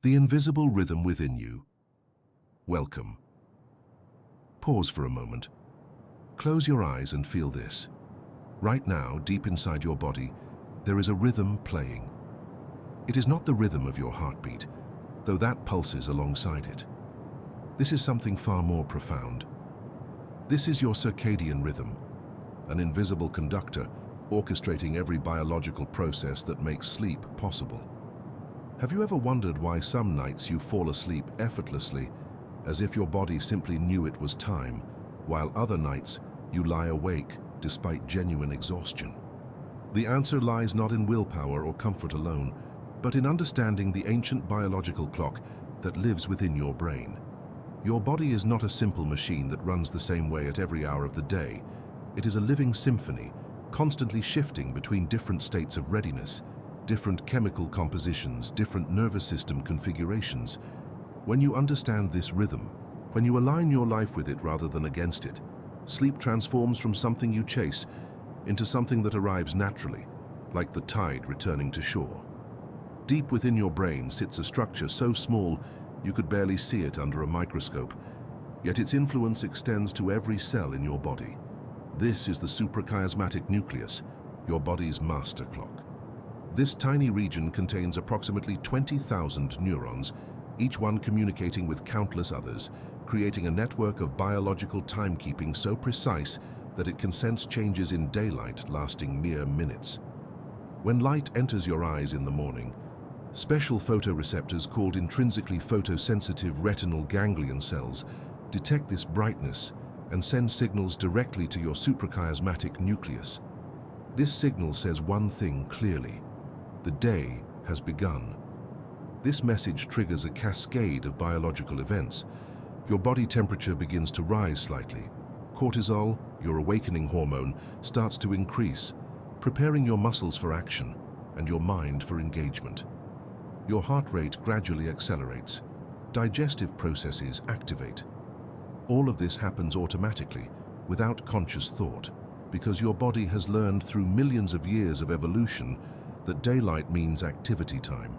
The invisible rhythm within you. Welcome. Pause for a moment. Close your eyes and feel this. Right now, deep inside your body, there is a rhythm playing. It is not the rhythm of your heartbeat, though that pulses alongside it. This is something far more profound. This is your circadian rhythm, an invisible conductor orchestrating every biological process that makes sleep possible. Have you ever wondered why some nights you fall asleep effortlessly, as if your body simply knew it was time, while other nights you lie awake despite genuine exhaustion? The answer lies not in willpower or comfort alone, but in understanding the ancient biological clock that lives within your brain. Your body is not a simple machine that runs the same way at every hour of the day. It is a living symphony, constantly shifting between different states of readiness, different chemical compositions, different nervous system configurations. When you understand this rhythm, when you align your life with it rather than against it, sleep transforms from something you chase into something that arrives naturally, like the tide returning to shore. Deep within your brain sits a structure so small you could barely see it under a microscope, yet its influence extends to every cell in your body. This is the suprachiasmatic nucleus, your body's master clock. This tiny region contains approximately 20,000 neurons, each one communicating with countless others, creating a network of biological timekeeping so precise that it can sense changes in daylight lasting mere minutes. When light enters your eyes in the morning, special photoreceptors called intrinsically photosensitive retinal ganglion cells detect this brightness and send signals directly to your suprachiasmatic nucleus. This signal says one thing clearly: the day has begun. This message triggers a cascade of biological events. Your body temperature begins to rise slightly. Cortisol, your awakening hormone, starts to increase, preparing your muscles for action and your mind for engagement. Your heart rate gradually accelerates. Digestive processes activate. All of this happens automatically, without conscious thought, because your body has learned through millions of years of evolution that daylight means activity time.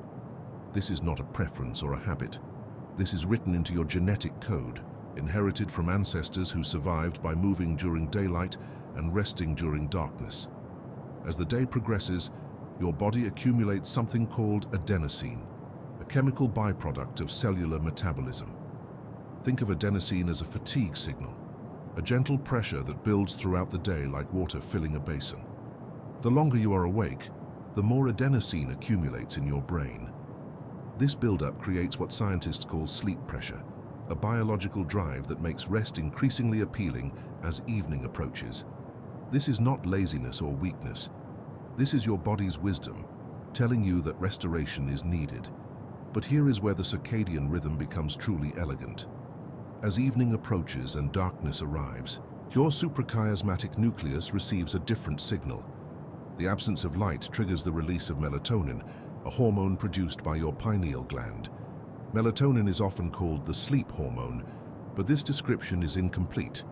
This is not a preference or a habit. This is written into your genetic code, inherited from ancestors who survived by moving during daylight and resting during darkness. As the day progresses, your body accumulates something called adenosine, a chemical byproduct of cellular metabolism. Think of adenosine as a fatigue signal, a gentle pressure that builds throughout the day like water filling a basin. The longer you are awake, the more adenosine accumulates in your brain. This buildup creates what scientists call sleep pressure, a biological drive that makes rest increasingly appealing as evening approaches. This is not laziness or weakness. This is your body's wisdom, telling you that restoration is needed. But here is where the circadian rhythm becomes truly elegant. As evening approaches and darkness arrives, your suprachiasmatic nucleus receives a different signal. The absence of light triggers the release of melatonin, a hormone produced by your pineal gland. Melatonin is often called the sleep hormone, but this description is incomplete.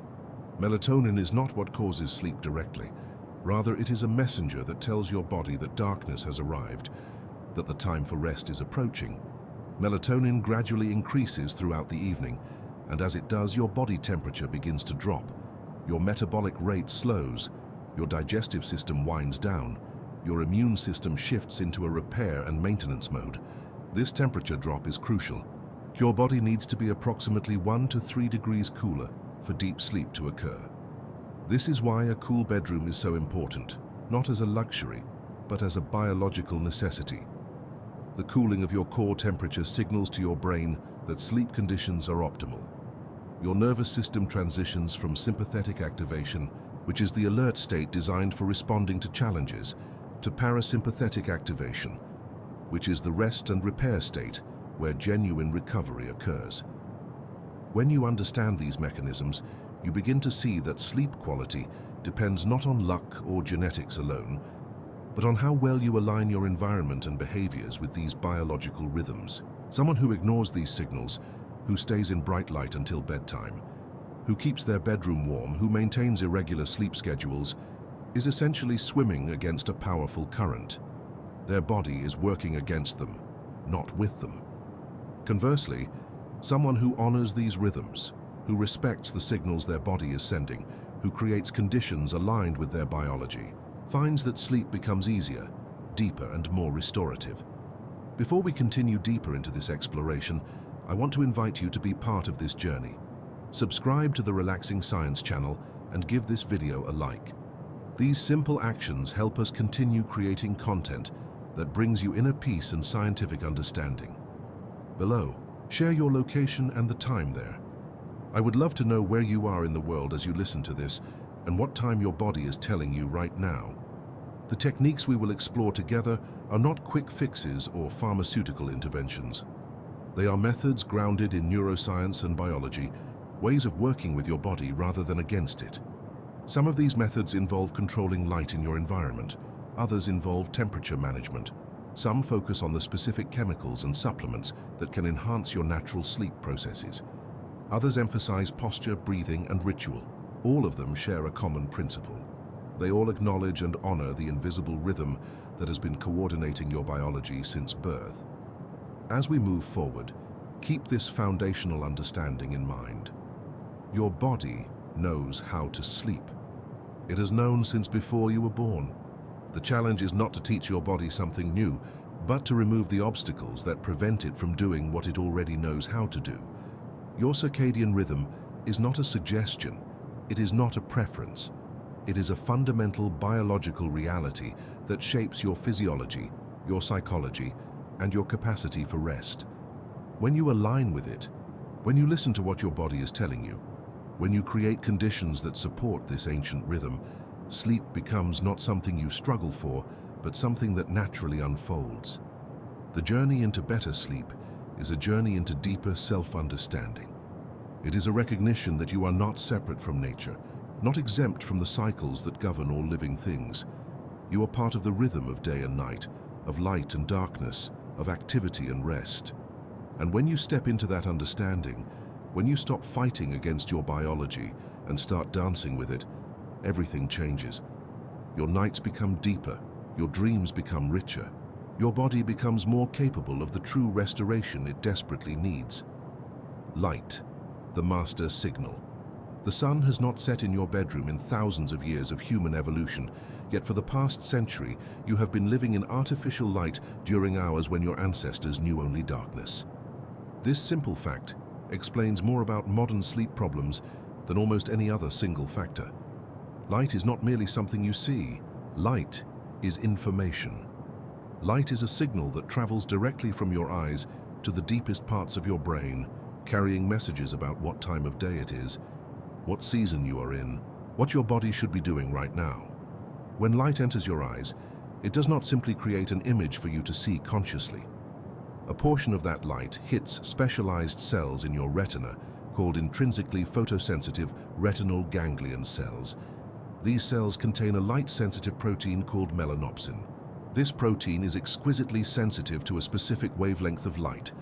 Melatonin is not what causes sleep directly. Rather, it is a messenger that tells your body that darkness has arrived, that the time for rest is approaching. Melatonin gradually increases throughout the evening, and as it does, your body temperature begins to drop. Your metabolic rate slows, your digestive system winds down, your immune system shifts into a repair and maintenance mode. This temperature drop is crucial. Your body needs to be approximately 1 to 3 degrees cooler for deep sleep to occur. This is why a cool bedroom is so important, not as a luxury, but as a biological necessity. The cooling of your core temperature signals to your brain that sleep conditions are optimal. Your nervous system transitions from sympathetic activation, which is the alert state designed for responding to challenges, to parasympathetic activation, which is the rest and repair state where genuine recovery occurs. When you understand these mechanisms, you begin to see that sleep quality depends not on luck or genetics alone, but on how well you align your environment and behaviors with these biological rhythms. Someone who ignores these signals, who stays in bright light until bedtime, who keeps their bedroom warm, who maintains irregular sleep schedules, is essentially swimming against a powerful current. Their body is working against them, not with them. Conversely, someone who honors these rhythms, who respects the signals their body is sending, who creates conditions aligned with their biology, finds that sleep becomes easier, deeper, and more restorative. Before we continue deeper into this exploration, I want to invite you to be part of this journey. Subscribe to the Relaxing Science channel and give this video a like. These simple actions help us continue creating content that brings you inner peace and scientific understanding. Below, share your location and the time there. I would love to know where you are in the world as you listen to this and what time your body is telling you right now. The techniques we will explore together are not quick fixes or pharmaceutical interventions. They are methods grounded in neuroscience and biology, ways of working with your body rather than against it. Some of these methods involve controlling light in your environment. Others involve temperature management. Some focus on the specific chemicals and supplements that can enhance your natural sleep processes. Others emphasize posture, breathing, and ritual. All of them share a common principle. They all acknowledge and honor the invisible rhythm that has been coordinating your biology since birth. As we move forward, keep this foundational understanding in mind. Your body knows how to sleep. It has known since before you were born. The challenge is not to teach your body something new, but to remove the obstacles that prevent it from doing what it already knows how to do. Your circadian rhythm is not a suggestion. It is not a preference. It is a fundamental biological reality that shapes your physiology, your psychology, and your capacity for rest. When you align with it, when you listen to what your body is telling you, when you create conditions that support this ancient rhythm, sleep becomes not something you struggle for, but something that naturally unfolds. The journey into better sleep is a journey into deeper self-understanding. It is a recognition that you are not separate from nature, not exempt from the cycles that govern all living things. You are part of the rhythm of day and night, of light and darkness, of activity and rest. And when you step into that understanding, when you stop fighting against your biology and start dancing with it, everything changes. Your nights become deeper, your dreams become richer, your body becomes more capable of the true restoration it desperately needs. Light, the master signal. The sun has not set in your bedroom in thousands of years of human evolution, yet for the past century you have been living in artificial light during hours when your ancestors knew only darkness. This simple fact explains more about modern sleep problems than almost any other single factor. Light is not merely something you see. Light is information. Light is a signal that travels directly from your eyes to the deepest parts of your brain, carrying messages about what time of day it is, what season you are in, what your body should be doing right now. When light enters your eyes, it does not simply create an image for you to see consciously. A portion of that light hits specialized cells in your retina called intrinsically photosensitive retinal ganglion cells. These cells contain a light-sensitive protein called melanopsin. This protein is exquisitely sensitive to a specific wavelength of light,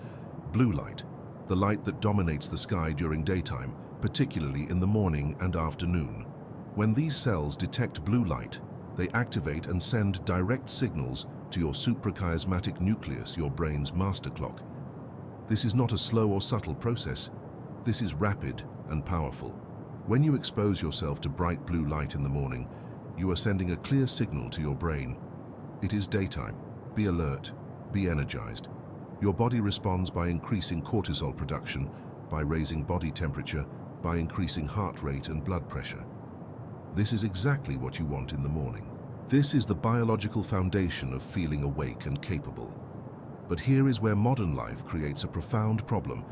blue light, the light that dominates the sky during daytime, particularly in the morning and afternoon. When these cells detect blue light, they activate and send direct signals to your suprachiasmatic nucleus, your brain's master clock. This is not a slow or subtle process. This is rapid and powerful. When you expose yourself to bright blue light in the morning, you are sending a clear signal to your brain. It is daytime. Be alert. Be energized. Your body responds by increasing cortisol production, by raising body temperature, by increasing heart rate and blood pressure. This is exactly what you want in the morning. This is the biological foundation of feeling awake and capable. But here is where modern life creates a profound problem.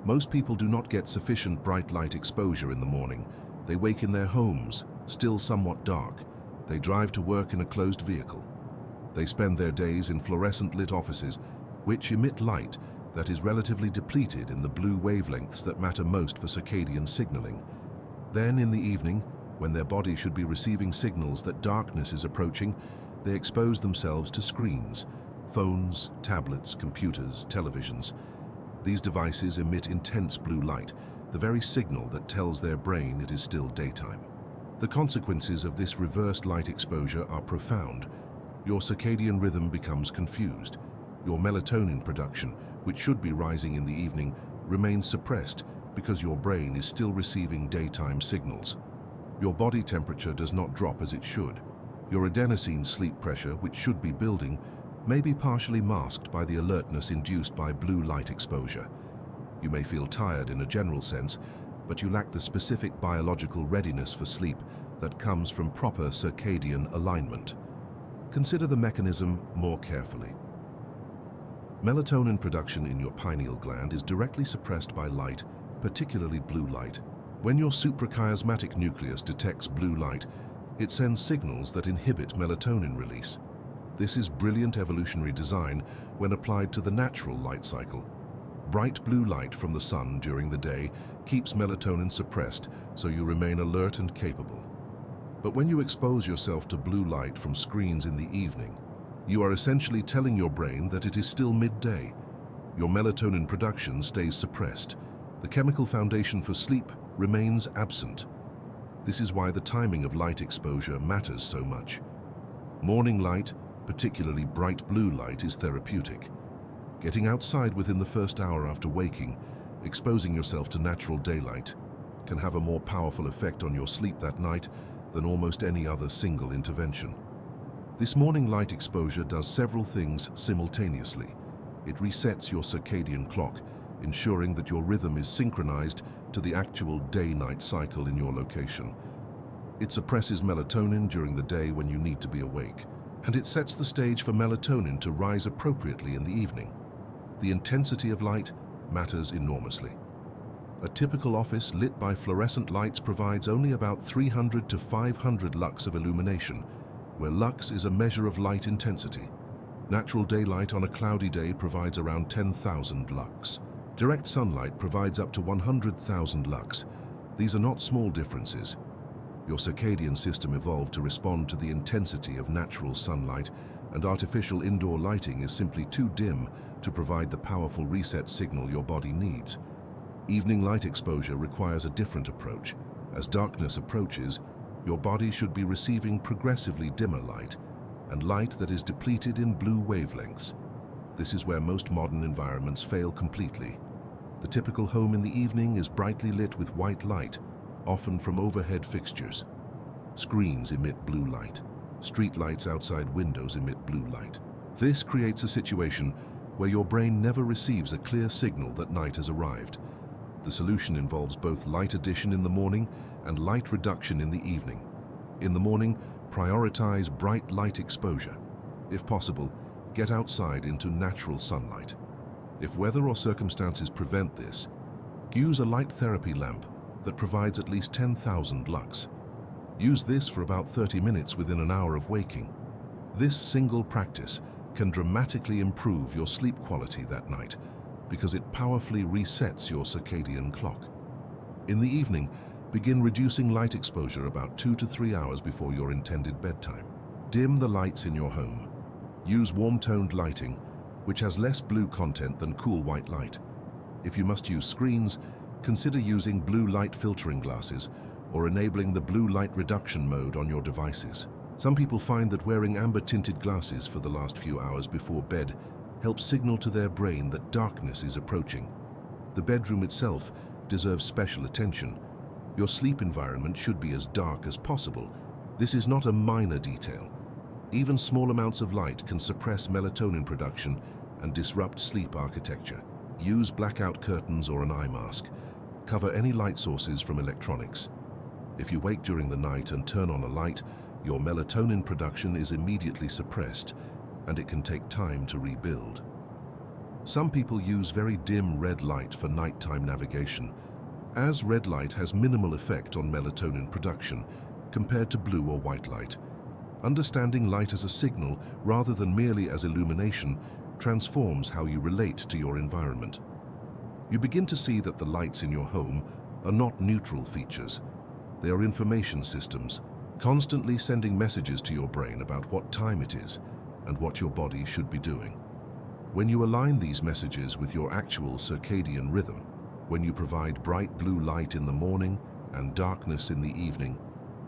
Most people do not get sufficient bright light exposure in the morning. They wake in their homes, still somewhat dark. They drive to work in a closed vehicle. They spend their days in fluorescent-lit offices, which emit light that is relatively depleted in the blue wavelengths that matter most for circadian signaling. Then, in the evening, when their body should be receiving signals that darkness is approaching, they expose themselves to screens, phones, tablets, computers, televisions. These devices emit intense blue light, the very signal that tells their brain it is still daytime. The consequences of this reversed light exposure are profound. Your circadian rhythm becomes confused. Your melatonin production, which should be rising in the evening, remains suppressed because your brain is still receiving daytime signals. Your body temperature does not drop as it should. Your adenosine sleep pressure, which should be building, may be partially masked by the alertness induced by blue light exposure. You may feel tired in a general sense, but you lack the specific biological readiness for sleep that comes from proper circadian alignment. Consider the mechanism more carefully. Melatonin production in your pineal gland is directly suppressed by light, particularly blue light. When your suprachiasmatic nucleus detects blue light, it sends signals that inhibit melatonin release. This is brilliant evolutionary design when applied to the natural light cycle. Bright blue light from the sun during the day keeps melatonin suppressed, so you remain alert and capable. But when you expose yourself to blue light from screens in the evening, you are essentially telling your brain that it is still midday. Your melatonin production stays suppressed. The chemical foundation for sleep remains absent. This is why the timing of light exposure matters so much. Morning light, particularly bright blue light, is therapeutic. Getting outside within the first hour after waking, exposing yourself to natural daylight, can have a more powerful effect on your sleep that night than almost any other single intervention. This morning light exposure does several things simultaneously. It resets your circadian clock, ensuring that your rhythm is synchronized to the actual day-night cycle in your location. It suppresses melatonin during the day when you need to be awake, and it sets the stage for melatonin to rise appropriately in the evening. The intensity of light matters enormously. A typical office lit by fluorescent lights provides only about 300 to 500 lux of illumination, where lux is a measure of light intensity. Natural daylight on a cloudy day provides around 10,000 lux. Direct sunlight provides up to 100,000 lux. These are not small differences. Your circadian system evolved to respond to the intensity of natural sunlight, and artificial indoor lighting is simply too dim to provide the powerful reset signal your body needs. Evening light exposure requires a different approach. As darkness approaches, your body should be receiving progressively dimmer light, and light that is depleted in blue wavelengths. This is where most modern environments fail completely. The typical home in the evening is brightly lit with white light, often from overhead fixtures. Screens emit blue light. Street lights outside windows emit blue light. This creates a situation where your brain never receives a clear signal that night has arrived. The solution involves both light addition in the morning and light reduction in the evening. In the morning, prioritize bright light exposure. If possible, get outside into natural sunlight. If weather or circumstances prevent this, use a light therapy lamp that provides at least 10,000 lux. Use this for about 30 minutes within an hour of waking. This single practice can dramatically improve your sleep quality that night because it powerfully resets your circadian clock. In the evening, begin reducing light exposure about 2 to 3 hours before your intended bedtime. Dim the lights in your home. Use warm-toned lighting, which has less blue content than cool white light. If you must use screens, consider using blue light filtering glasses or enabling the blue light reduction mode on your devices. Some people find that wearing amber-tinted glasses for the last few hours before bed helps signal to their brain that darkness is approaching. The bedroom itself deserves special attention. Your sleep environment should be as dark as possible. This is not a minor detail. Even small amounts of light can suppress melatonin production and disrupt sleep architecture. Use blackout curtains or an eye mask. Cover any light sources from electronics. If you wake during the night and turn on a light, your melatonin production is immediately suppressed, and it can take time to rebuild. Some people use very dim red light for nighttime navigation, as red light has minimal effect on melatonin production compared to blue or white light. Understanding light as a signal rather than merely as illumination transforms how you relate to your environment. You begin to see that the lights in your home are not neutral features. They are information systems, constantly sending messages to your brain about what time it is and what your body should be doing. When you align these messages with your actual circadian rhythm, when you provide bright blue light in the morning and darkness in the evening,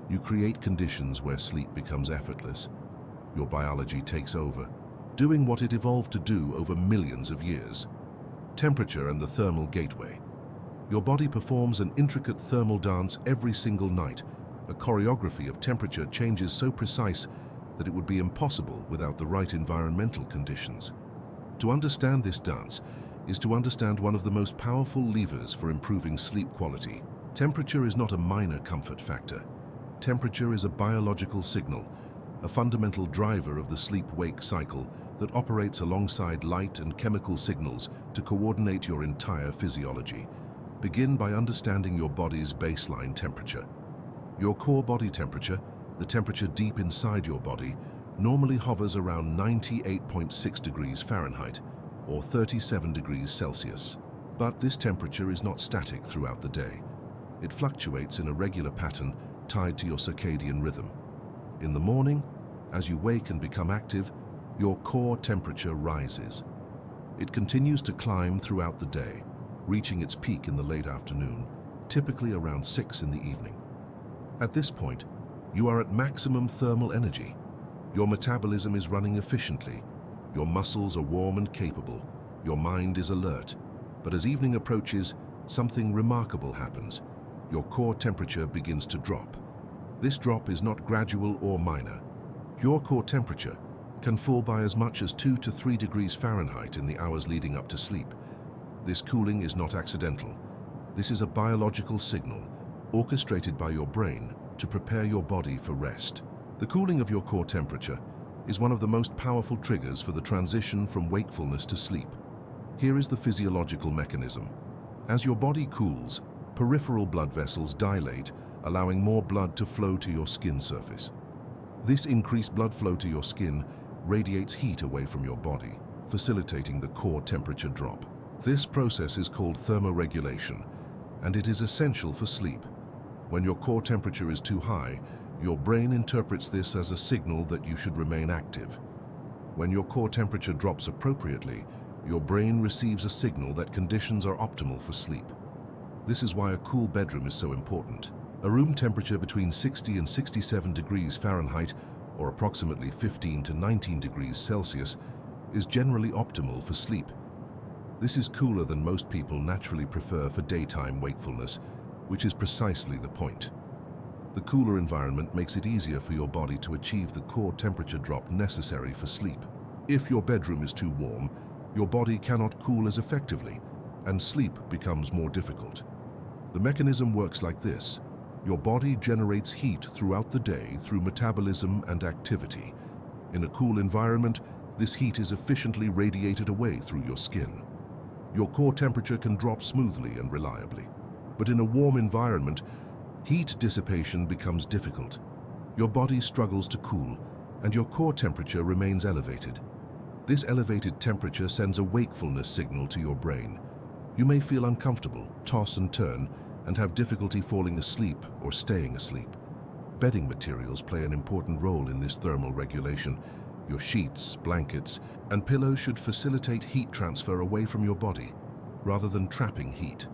you create conditions where sleep becomes effortless. Your biology takes over, doing what it evolved to do over millions of years. Temperature and the thermal gateway. Your body performs an intricate thermal dance every single night, a choreography of temperature changes so precise that it would be impossible without the right environmental conditions. To understand this dance is to understand one of the most powerful levers for improving sleep quality. Temperature is not a minor comfort factor. Temperature is a biological signal, a fundamental driver of the sleep-wake cycle that operates alongside light and chemical signals to coordinate your entire physiology. Begin by understanding your body's baseline temperature. Your core body temperature, the temperature deep inside your body, normally hovers around 98.6 degrees Fahrenheit or 37 degrees Celsius. But this temperature is not static throughout the day. It fluctuates in a regular pattern tied to your circadian rhythm. In the morning, as you wake and become active, your core temperature rises. It continues to climb throughout the day, reaching its peak in the late afternoon, typically around 6 in the evening. At this point, you are at maximum thermal energy. Your metabolism is running efficiently. Your muscles are warm and capable. Your mind is alert. But as evening approaches, something remarkable happens. Your core temperature begins to drop. This drop is not gradual or minor. Your core temperature can fall by as much as 2 to 3 degrees Fahrenheit in the hours leading up to sleep. This cooling is not accidental. This is a biological signal orchestrated by your brain to prepare your body for rest. The cooling of your core temperature is one of the most powerful triggers for the transition from wakefulness to sleep. Here is the physiological mechanism. As your body cools, peripheral blood vessels dilate, allowing more blood to flow to your skin surface. This increased blood flow to your skin radiates heat away from your body, facilitating the core temperature drop. This process is called thermoregulation, and it is essential for sleep. When your core temperature is too high, your brain interprets this as a signal that you should remain active. When your core temperature drops appropriately, your brain receives a signal that conditions are optimal for sleep. This is why a cool bedroom is so important. A room temperature between 60 and 67 degrees Fahrenheit, or approximately 15 to 19 degrees Celsius, is generally optimal for sleep. This is cooler than most people naturally prefer for daytime wakefulness, which is precisely the point. The cooler environment makes it easier for your body to achieve the core temperature drop necessary for sleep. If your bedroom is too warm, your body cannot cool as effectively, and sleep becomes more difficult. The mechanism works like this. Your body generates heat throughout the day through metabolism and activity. In a cool environment, this heat is efficiently radiated away through your skin. Your core temperature can drop smoothly and reliably. But in a warm environment, heat dissipation becomes difficult. Your body struggles to cool, and your core temperature remains elevated. This elevated temperature sends a wakefulness signal to your brain. You may feel uncomfortable, toss and turn, and have difficulty falling asleep or staying asleep. Bedding materials play an important role in this thermal regulation. Your sheets, blankets, and pillows should facilitate heat transfer away from your body, rather than trapping heat.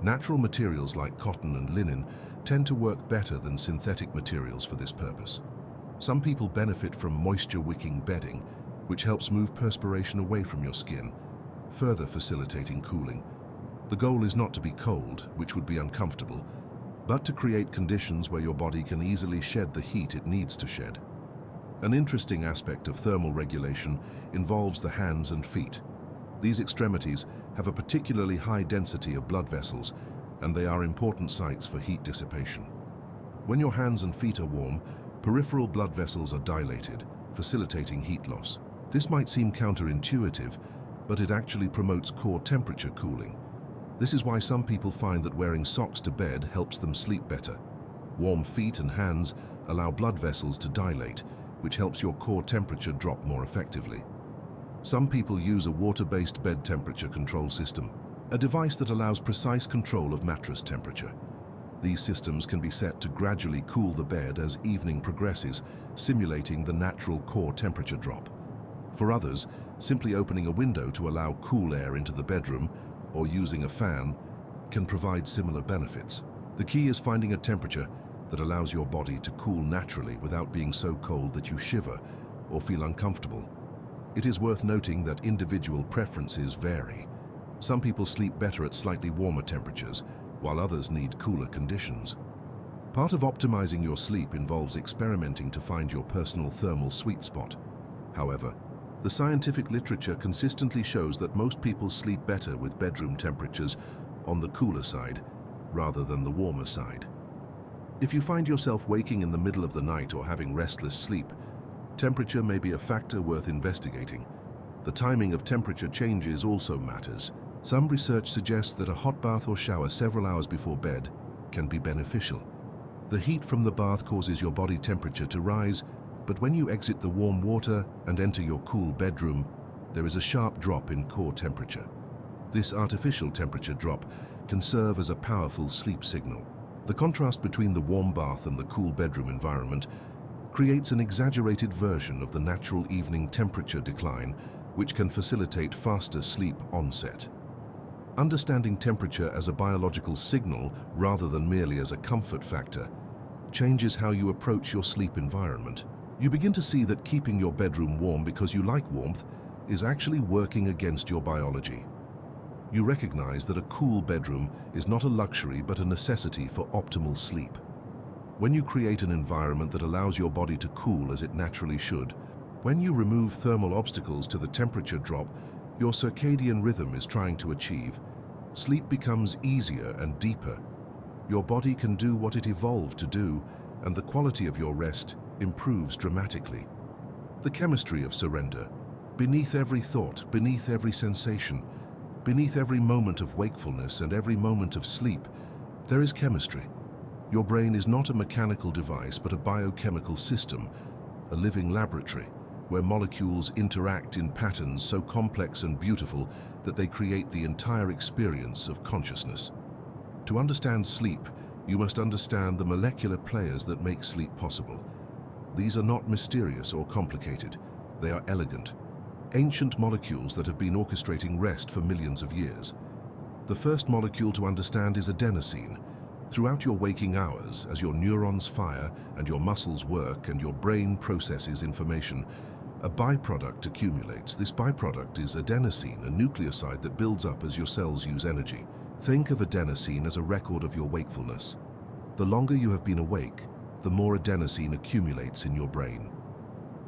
Natural materials like cotton and linen tend to work better than synthetic materials for this purpose. Some people benefit from moisture-wicking bedding, which helps move perspiration away from your skin, further facilitating cooling. The goal is not to be cold, which would be uncomfortable, but to create conditions where your body can easily shed the heat it needs to shed. An interesting aspect of thermal regulation involves the hands and feet. These extremities have a particularly high density of blood vessels, and they are important sites for heat dissipation. When your hands and feet are warm, peripheral blood vessels are dilated, facilitating heat loss. This might seem counterintuitive, but it actually promotes core temperature cooling. This is why some people find that wearing socks to bed helps them sleep better. Warm feet and hands allow blood vessels to dilate, which helps your core temperature drop more effectively. Some people use a water-based bed temperature control system, a device that allows precise control of mattress temperature. These systems can be set to gradually cool the bed as evening progresses, simulating the natural core temperature drop. For others, simply opening a window to allow cool air into the bedroom or using a fan can provide similar benefits. The key is finding a temperature that allows your body to cool naturally without being so cold that you shiver or feel uncomfortable. It is worth noting that individual preferences vary. Some people sleep better at slightly warmer temperatures, while others need cooler conditions. Part of optimizing your sleep involves experimenting to find your personal thermal sweet spot. However, the scientific literature consistently shows that most people sleep better with bedroom temperatures on the cooler side rather than the warmer side. If you find yourself waking in the middle of the night or having restless sleep, temperature may be a factor worth investigating. The timing of temperature changes also matters. Some research suggests that a hot bath or shower several hours before bed can be beneficial. The heat from the bath causes your body temperature to rise, but when you exit the warm water and enter your cool bedroom, there is a sharp drop in core temperature. This artificial temperature drop can serve as a powerful sleep signal. The contrast between the warm bath and the cool bedroom environment creates an exaggerated version of the natural evening temperature decline, which can facilitate faster sleep onset. Understanding temperature as a biological signal rather than merely as a comfort factor changes how you approach your sleep environment. You begin to see that keeping your bedroom warm because you like warmth is actually working against your biology. You recognize that a cool bedroom is not a luxury but a necessity for optimal sleep. When you create an environment that allows your body to cool as it naturally should, when you remove thermal obstacles to the temperature drop your circadian rhythm is trying to achieve, sleep becomes easier and deeper. Your body can do what it evolved to do, and the quality of your rest improves dramatically. The chemistry of surrender. Beneath every thought, beneath every sensation, beneath every moment of wakefulness and every moment of sleep, there is chemistry. Your brain is not a mechanical device but a biochemical system, a living laboratory, where molecules interact in patterns so complex and beautiful that they create the entire experience of consciousness. To understand sleep, you must understand the molecular players that make sleep possible. These are not mysterious or complicated. They are elegant, ancient molecules that have been orchestrating rest for millions of years. The first molecule to understand is adenosine. Throughout your waking hours, as your neurons fire and your muscles work and your brain processes information, a byproduct accumulates. This byproduct is adenosine, a nucleoside that builds up as your cells use energy. Think of adenosine as a record of your wakefulness. The longer you have been awake, the more adenosine accumulates in your brain.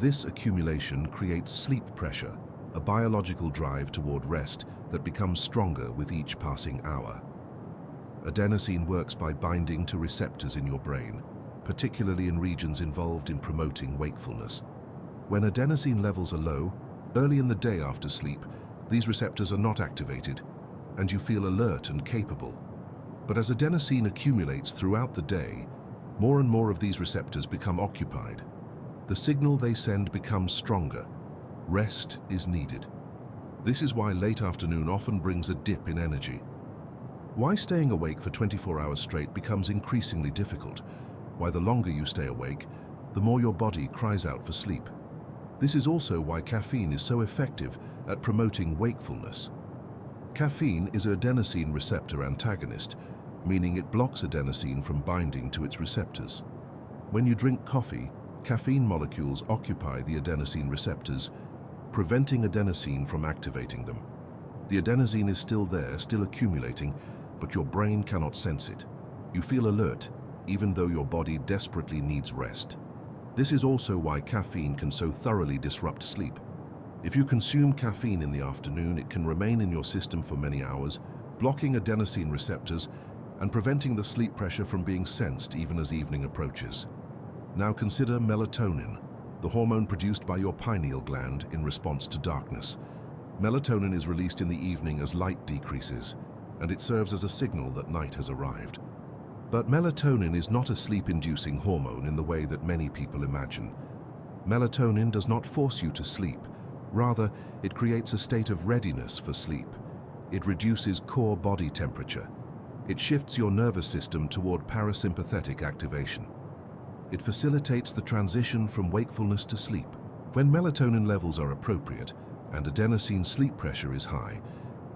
This accumulation creates sleep pressure, a biological drive toward rest that becomes stronger with each passing hour. Adenosine works by binding to receptors in your brain, particularly in regions involved in promoting wakefulness. When adenosine levels are low, early in the day after sleep, these receptors are not activated, and you feel alert and capable. But as adenosine accumulates throughout the day, more and more of these receptors become occupied. The signal they send becomes stronger. Rest is needed. This is why late afternoon often brings a dip in energy. Why staying awake for 24 hours straight becomes increasingly difficult. Why the longer you stay awake, the more your body cries out for sleep. This is also why caffeine is so effective at promoting wakefulness. Caffeine is an adenosine receptor antagonist, meaning it blocks adenosine from binding to its receptors. When you drink coffee, caffeine molecules occupy the adenosine receptors, preventing adenosine from activating them. The adenosine is still there, still accumulating, but your brain cannot sense it. You feel alert, even though your body desperately needs rest. This is also why caffeine can so thoroughly disrupt sleep. If you consume caffeine in the afternoon, it can remain in your system for many hours, blocking adenosine receptors and preventing the sleep pressure from being sensed even as evening approaches. Now consider melatonin, the hormone produced by your pineal gland in response to darkness. Melatonin is released in the evening as light decreases, and it serves as a signal that night has arrived. But melatonin is not a sleep-inducing hormone in the way that many people imagine. Melatonin does not force you to sleep. Rather, it creates a state of readiness for sleep. It reduces core body temperature. It shifts your nervous system toward parasympathetic activation. It facilitates the transition from wakefulness to sleep. When melatonin levels are appropriate and adenosine sleep pressure is high,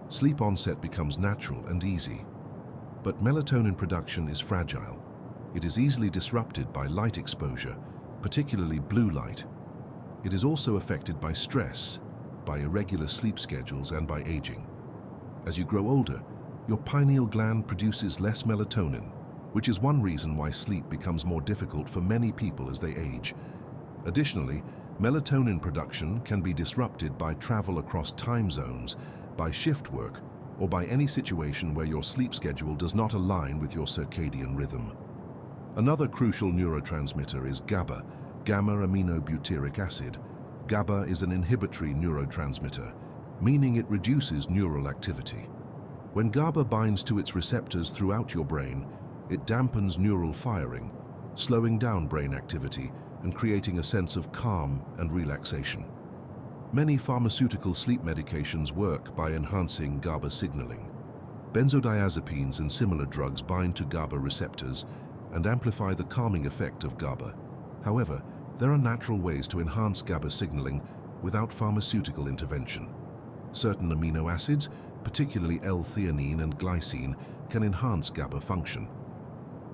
sleep onset becomes natural and easy. But melatonin production is fragile. It is easily disrupted by light exposure, particularly blue light. It is also affected by stress, by irregular sleep schedules, and by aging. As you grow older, your pineal gland produces less melatonin, which is one reason why sleep becomes more difficult for many people as they age. Additionally, melatonin production can be disrupted by travel across time zones, by shift work, or by any situation where your sleep schedule does not align with your circadian rhythm. Another crucial neurotransmitter is GABA, gamma-aminobutyric acid. GABA is an inhibitory neurotransmitter, meaning it reduces neural activity. When GABA binds to its receptors throughout your brain, it dampens neural firing, slowing down brain activity and creating a sense of calm and relaxation. Many pharmaceutical sleep medications work by enhancing GABA signaling. Benzodiazepines and similar drugs bind to GABA receptors and amplify the calming effect of GABA. However, there are natural ways to enhance GABA signaling without pharmaceutical intervention. Certain amino acids, particularly L-theanine and glycine, can enhance GABA function.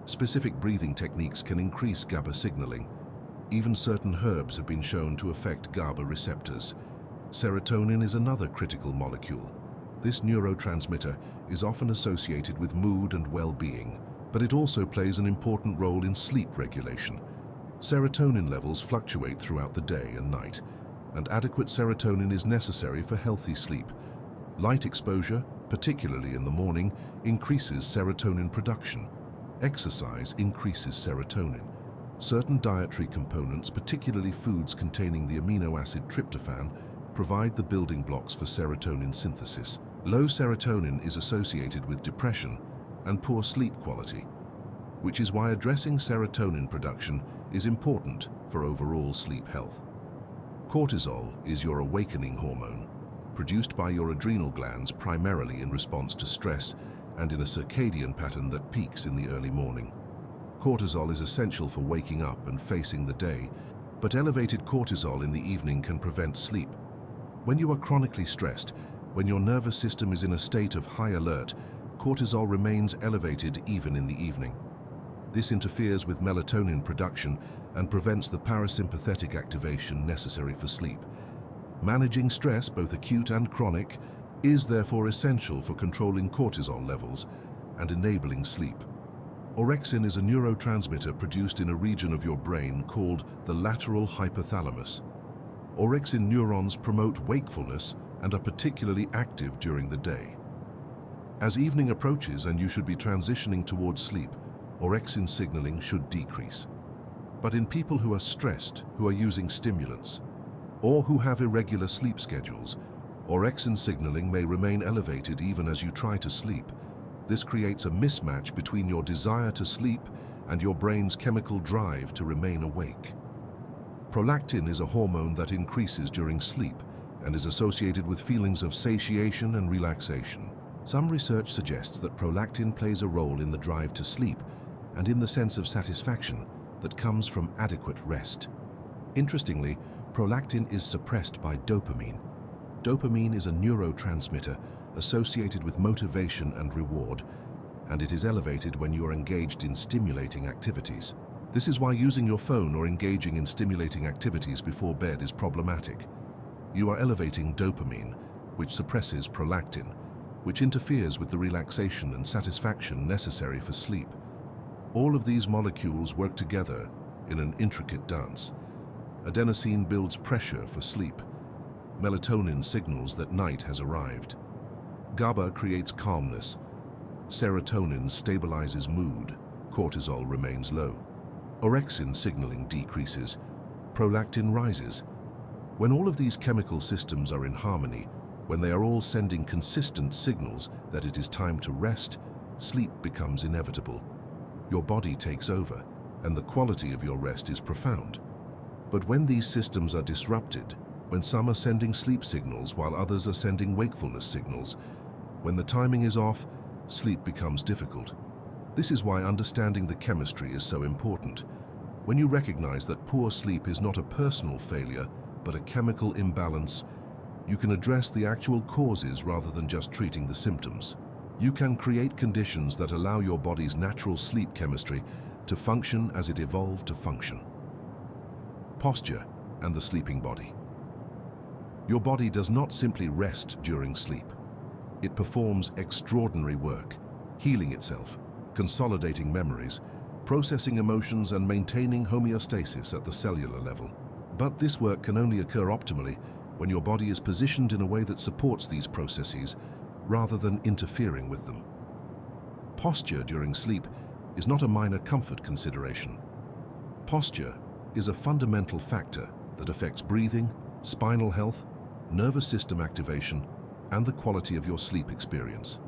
Specific breathing techniques can increase GABA signaling. Even certain herbs have been shown to affect GABA receptors. Serotonin is another critical molecule. This neurotransmitter is often associated with mood and well-being, but it also plays an important role in sleep regulation. Serotonin levels fluctuate throughout the day and night, and adequate serotonin is necessary for healthy sleep. Light exposure, particularly in the morning, increases serotonin production. Exercise increases serotonin. Certain dietary components, particularly foods containing the amino acid tryptophan, provide the building blocks for serotonin synthesis. Low serotonin is associated with depression and poor sleep quality, which is why addressing serotonin production is important for overall sleep health. Cortisol is your awakening hormone, produced by your adrenal glands primarily in response to stress and in a circadian pattern that peaks in the early morning. Cortisol is essential for waking up and facing the day, but elevated cortisol in the evening can prevent sleep. When you are chronically stressed, when your nervous system is in a state of high alert, cortisol remains elevated even in the evening. This interferes with melatonin production and prevents the parasympathetic activation necessary for sleep. Managing stress, both acute and chronic, is therefore essential for controlling cortisol levels and enabling sleep. Orexin is a neurotransmitter produced in a region of your brain called the lateral hypothalamus. Orexin neurons promote wakefulness and are particularly active during the day. As evening approaches and you should be transitioning towards sleep, orexin signaling should decrease. But in people who are stressed, who are using stimulants, or who have irregular sleep schedules, orexin signaling may remain elevated even as you try to sleep. This creates a mismatch between your desire to sleep and your brain's chemical drive to remain awake. Prolactin is a hormone that increases during sleep and is associated with feelings of satiation and relaxation. Some research suggests that prolactin plays a role in the drive to sleep and in the sense of satisfaction that comes from adequate rest. Interestingly, prolactin is suppressed by dopamine. Dopamine is a neurotransmitter associated with motivation and reward, and it is elevated when you are engaged in stimulating activities. This is why using your phone or engaging in stimulating activities before bed is problematic. You are elevating dopamine, which suppresses prolactin, which interferes with the relaxation and satisfaction necessary for sleep. All of these molecules work together in an intricate dance. Adenosine builds pressure for sleep. Melatonin signals that night has arrived. GABA creates calmness. Serotonin stabilizes mood. Cortisol remains low. Orexin signaling decreases. Prolactin rises. When all of these chemical systems are in harmony, when they are all sending consistent signals that it is time to rest, sleep becomes inevitable. Your body takes over, and the quality of your rest is profound. But when these systems are disrupted, when some are sending sleep signals while others are sending wakefulness signals, when the timing is off, sleep becomes difficult. This is why understanding the chemistry is so important. When you recognize that poor sleep is not a personal failure, but a chemical imbalance, you can address the actual causes rather than just treating the symptoms. You can create conditions that allow your body's natural sleep chemistry to function as it evolved to function. Posture and the sleeping body. Your body does not simply rest during sleep. It performs extraordinary work, healing itself, consolidating memories, processing emotions and maintaining homeostasis at the cellular level. But this work can only occur optimally when your body is positioned in a way that supports these processes rather than interfering with them. Posture during sleep is not a minor comfort consideration. Posture is a fundamental factor that affects breathing, spinal health, nervous system activation, and the quality of your sleep experience.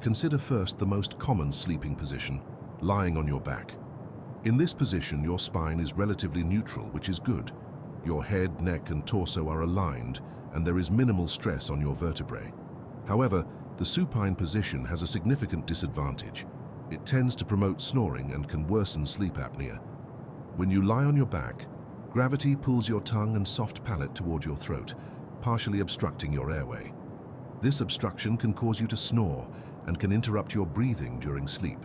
Consider first the most common sleeping position, lying on your back. In this position, your spine is relatively neutral, which is good. Your head, neck, and torso are aligned, and there is minimal stress on your vertebrae. However, the supine position has a significant disadvantage. It tends to promote snoring and can worsen sleep apnea. When you lie on your back, gravity pulls your tongue and soft palate toward your throat, partially obstructing your airway. This obstruction can cause you to snore and can interrupt your breathing during sleep.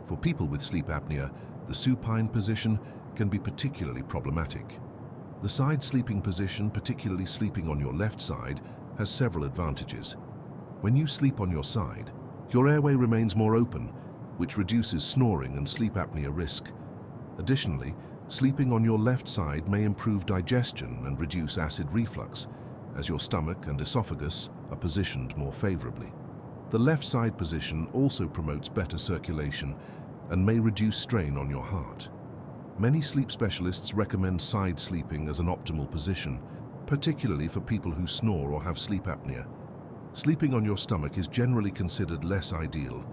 For people with sleep apnea, the supine position can be particularly problematic. The side sleeping position, particularly sleeping on your left side, has several advantages. When you sleep on your side, your airway remains more open, which reduces snoring and sleep apnea risk. Additionally, sleeping on your left side may improve digestion and reduce acid reflux, as your stomach and esophagus are positioned more favorably. The left side position also promotes better circulation and may reduce strain on your heart. Many sleep specialists recommend side sleeping as an optimal position, particularly for people who snore or have sleep apnea. Sleeping on your stomach is generally considered less ideal.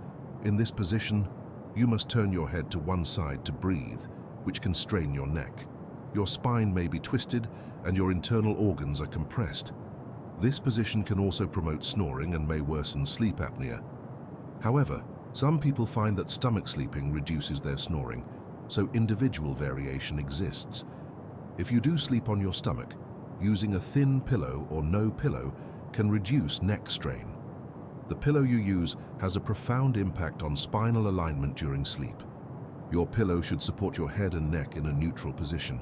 In this position, you must turn your head to one side to breathe, which can strain your neck. Your spine may be twisted and your internal organs are compressed. This position can also promote snoring and may worsen sleep apnea. However, some people find that stomach sleeping reduces their snoring, so individual variation exists. If you do sleep on your stomach, using a thin pillow or no pillow can reduce neck strain. The pillow you use has a profound impact on spinal alignment during sleep. Your pillow should support your head and neck in a neutral position,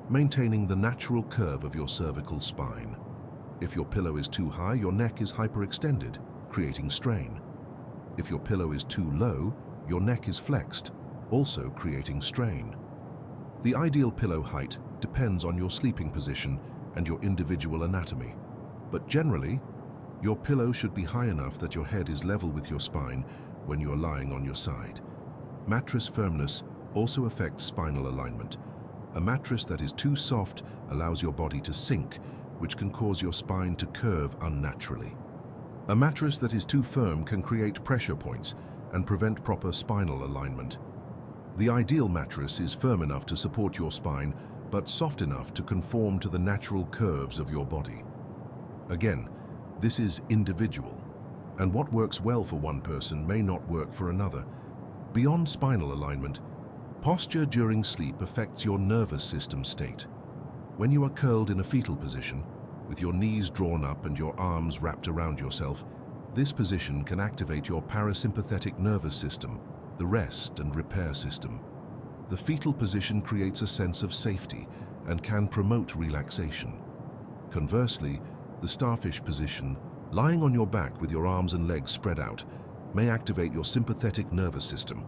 maintaining the natural curve of your cervical spine. If your pillow is too high, your neck is hyperextended, creating strain. If your pillow is too low, your neck is flexed, also creating strain. The ideal pillow height depends on your sleeping position and your individual anatomy, but generally, your pillow should be high enough that your head is level with your spine when you are lying on your side. Mattress firmness also affects spinal alignment. A mattress that is too soft allows your body to sink, which can cause your spine to curve unnaturally. A mattress that is too firm can create pressure points and prevent proper spinal alignment. The ideal mattress is firm enough to support your spine, but soft enough to conform to the natural curves of your body. Again, this is individual, and what works well for one person may not work for another. Beyond spinal alignment, posture during sleep affects your nervous system state. When you are curled in a fetal position, with your knees drawn up and your arms wrapped around yourself, this position can activate your parasympathetic nervous system, the rest and repair system. The fetal position creates a sense of safety and can promote relaxation. Conversely, the starfish position, lying on your back with your arms and legs spread out, may activate your sympathetic nervous system,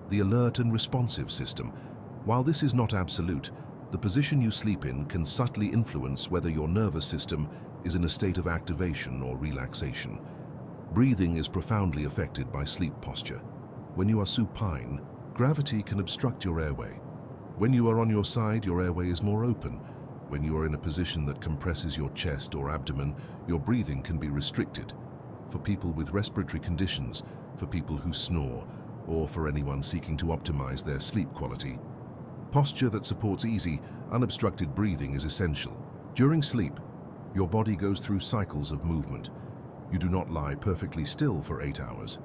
the alert and responsive system. While this is not absolute, the position you sleep in can subtly influence whether your nervous system is in a state of activation or relaxation. Breathing is profoundly affected by sleep posture. When you are supine, gravity can obstruct your airway. When you are on your side, your airway is more open. When you are in a position that compresses your chest or abdomen, your breathing can be restricted. For people with respiratory conditions, for people who snore, or for anyone seeking to optimize their sleep quality, posture that supports easy, unobstructed breathing is essential. During sleep, your body goes through cycles of movement. You do not lie perfectly still for 8 hours.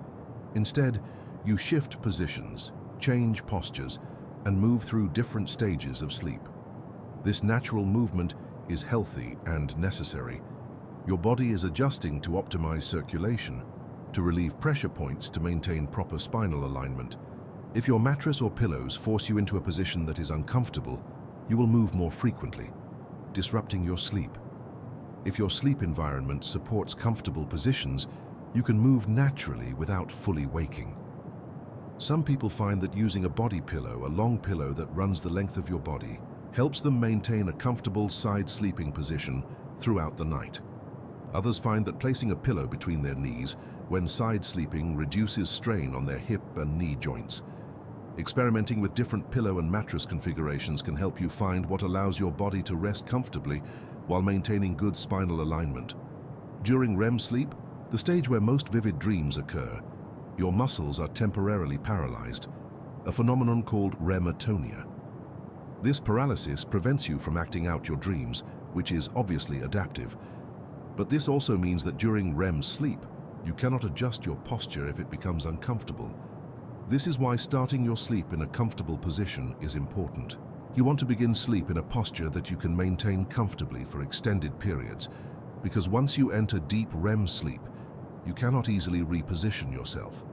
Instead, you shift positions, change postures, and move through different stages of sleep. This natural movement is healthy and necessary. Your body is adjusting to optimize circulation, to relieve pressure points to maintain proper spinal alignment. If your mattress or pillows force you into a position that is uncomfortable, you will move more frequently, disrupting your sleep. If your sleep environment supports comfortable positions, You can move naturally without fully waking. Some people find that using a body pillow, a long pillow that runs the length of your body, helps them maintain a comfortable side sleeping position throughout the night. Others find that placing a pillow between their knees when side sleeping reduces strain on their hip and knee joints. Experimenting with different pillow and mattress configurations can help you find what allows your body to rest comfortably while maintaining good spinal alignment. During REM sleep, the stage where most vivid dreams occur, your muscles are temporarily paralyzed, a phenomenon called REM-atonia. This paralysis prevents you from acting out your dreams, which is obviously adaptive. But this also means that during REM sleep, you cannot adjust your posture if it becomes uncomfortable. This is why starting your sleep in a comfortable position is important. You want to begin sleep in a posture that you can maintain comfortably for extended periods, because once you enter deep REM sleep, you cannot easily reposition yourself.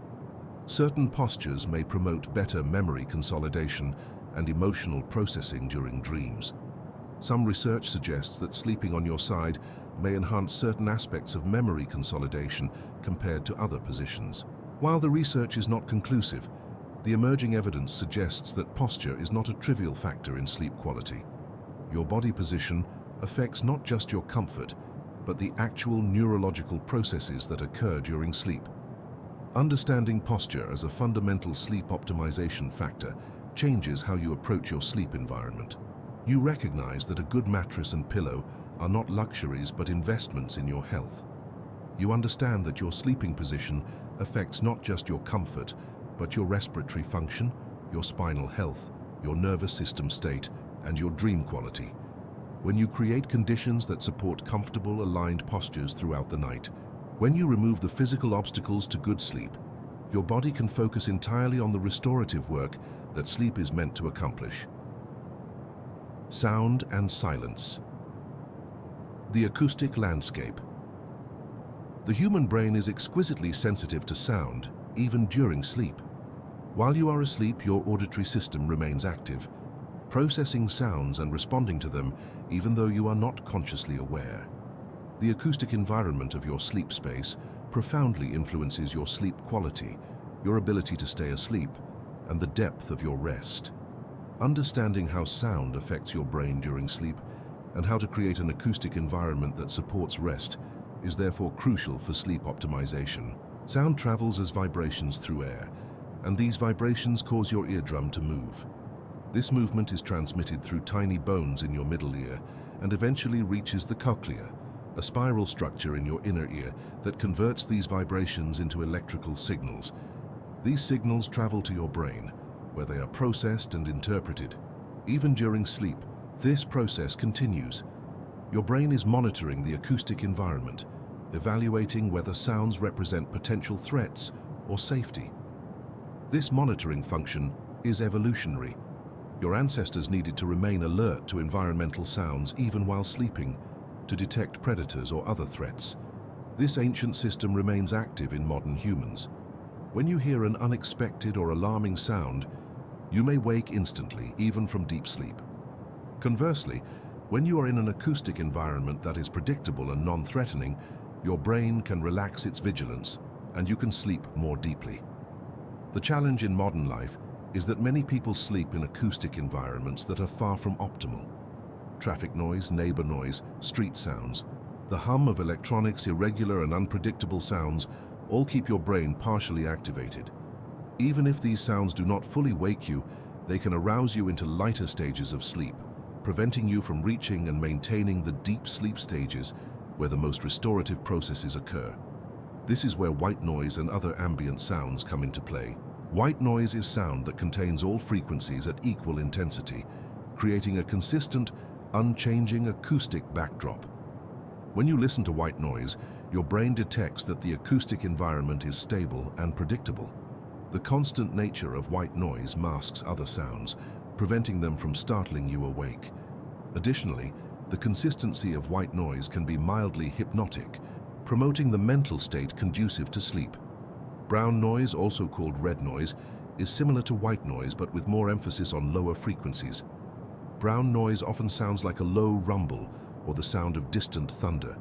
Certain postures may promote better memory consolidation and emotional processing during dreams. Some research suggests that sleeping on your side may enhance certain aspects of memory consolidation compared to other positions. While the research is not conclusive, the emerging evidence suggests that posture is not a trivial factor in sleep quality. Your body position affects not just your comfort, but the actual neurological processes that occur during sleep. Understanding posture as a fundamental sleep optimization factor changes how you approach your sleep environment. You recognize that a good mattress and pillow are not luxuries but investments in your health. You understand that your sleeping position affects not just your comfort, but your respiratory function, your spinal health, your nervous system state, and your dream quality. When you create conditions that support comfortable, aligned postures throughout the night, when you remove the physical obstacles to good sleep, your body can focus entirely on the restorative work that sleep is meant to accomplish. Sound and silence. The acoustic landscape. The human brain is exquisitely sensitive to sound, even during sleep. While you are asleep, your auditory system remains active, processing sounds and responding to them even though you are not consciously aware. The acoustic environment of your sleep space profoundly influences your sleep quality, your ability to stay asleep, and the depth of your rest. Understanding how sound affects your brain during sleep and how to create an acoustic environment that supports rest is therefore crucial for sleep optimization. Sound travels as vibrations through air, and these vibrations cause your eardrum to move. This movement is transmitted through tiny bones in your middle ear and eventually reaches the cochlea, a spiral structure in your inner ear that converts these vibrations into electrical signals. These signals travel to your brain, where they are processed and interpreted. Even during sleep, this process continues. Your brain is monitoring the acoustic environment, evaluating whether sounds represent potential threats or safety. This monitoring function is evolutionary. Your ancestors needed to remain alert to environmental sounds even while sleeping, to detect predators or other threats. This ancient system remains active in modern humans. When you hear an unexpected or alarming sound, you may wake instantly, even from deep sleep. Conversely, when you are in an acoustic environment that is predictable and non-threatening, your brain can relax its vigilance and you can sleep more deeply. The challenge in modern life is that many people sleep in acoustic environments that are far from optimal. Traffic noise, neighbor noise, street sounds, the hum of electronics, irregular and unpredictable sounds all keep your brain partially activated. Even if these sounds do not fully wake you, they can arouse you into lighter stages of sleep, preventing you from reaching and maintaining the deep sleep stages where the most restorative processes occur. This is where white noise and other ambient sounds come into play. White noise is sound that contains all frequencies at equal intensity, creating a consistent, unchanging acoustic backdrop. When you listen to white noise, your brain detects that the acoustic environment is stable and predictable. The constant nature of white noise masks other sounds, preventing them from startling you awake. Additionally, the consistency of white noise can be mildly hypnotic, promoting the mental state conducive to sleep. Brown noise, also called red noise, is similar to white noise but with more emphasis on lower frequencies. Brown noise often sounds like a low rumble or the sound of distant thunder.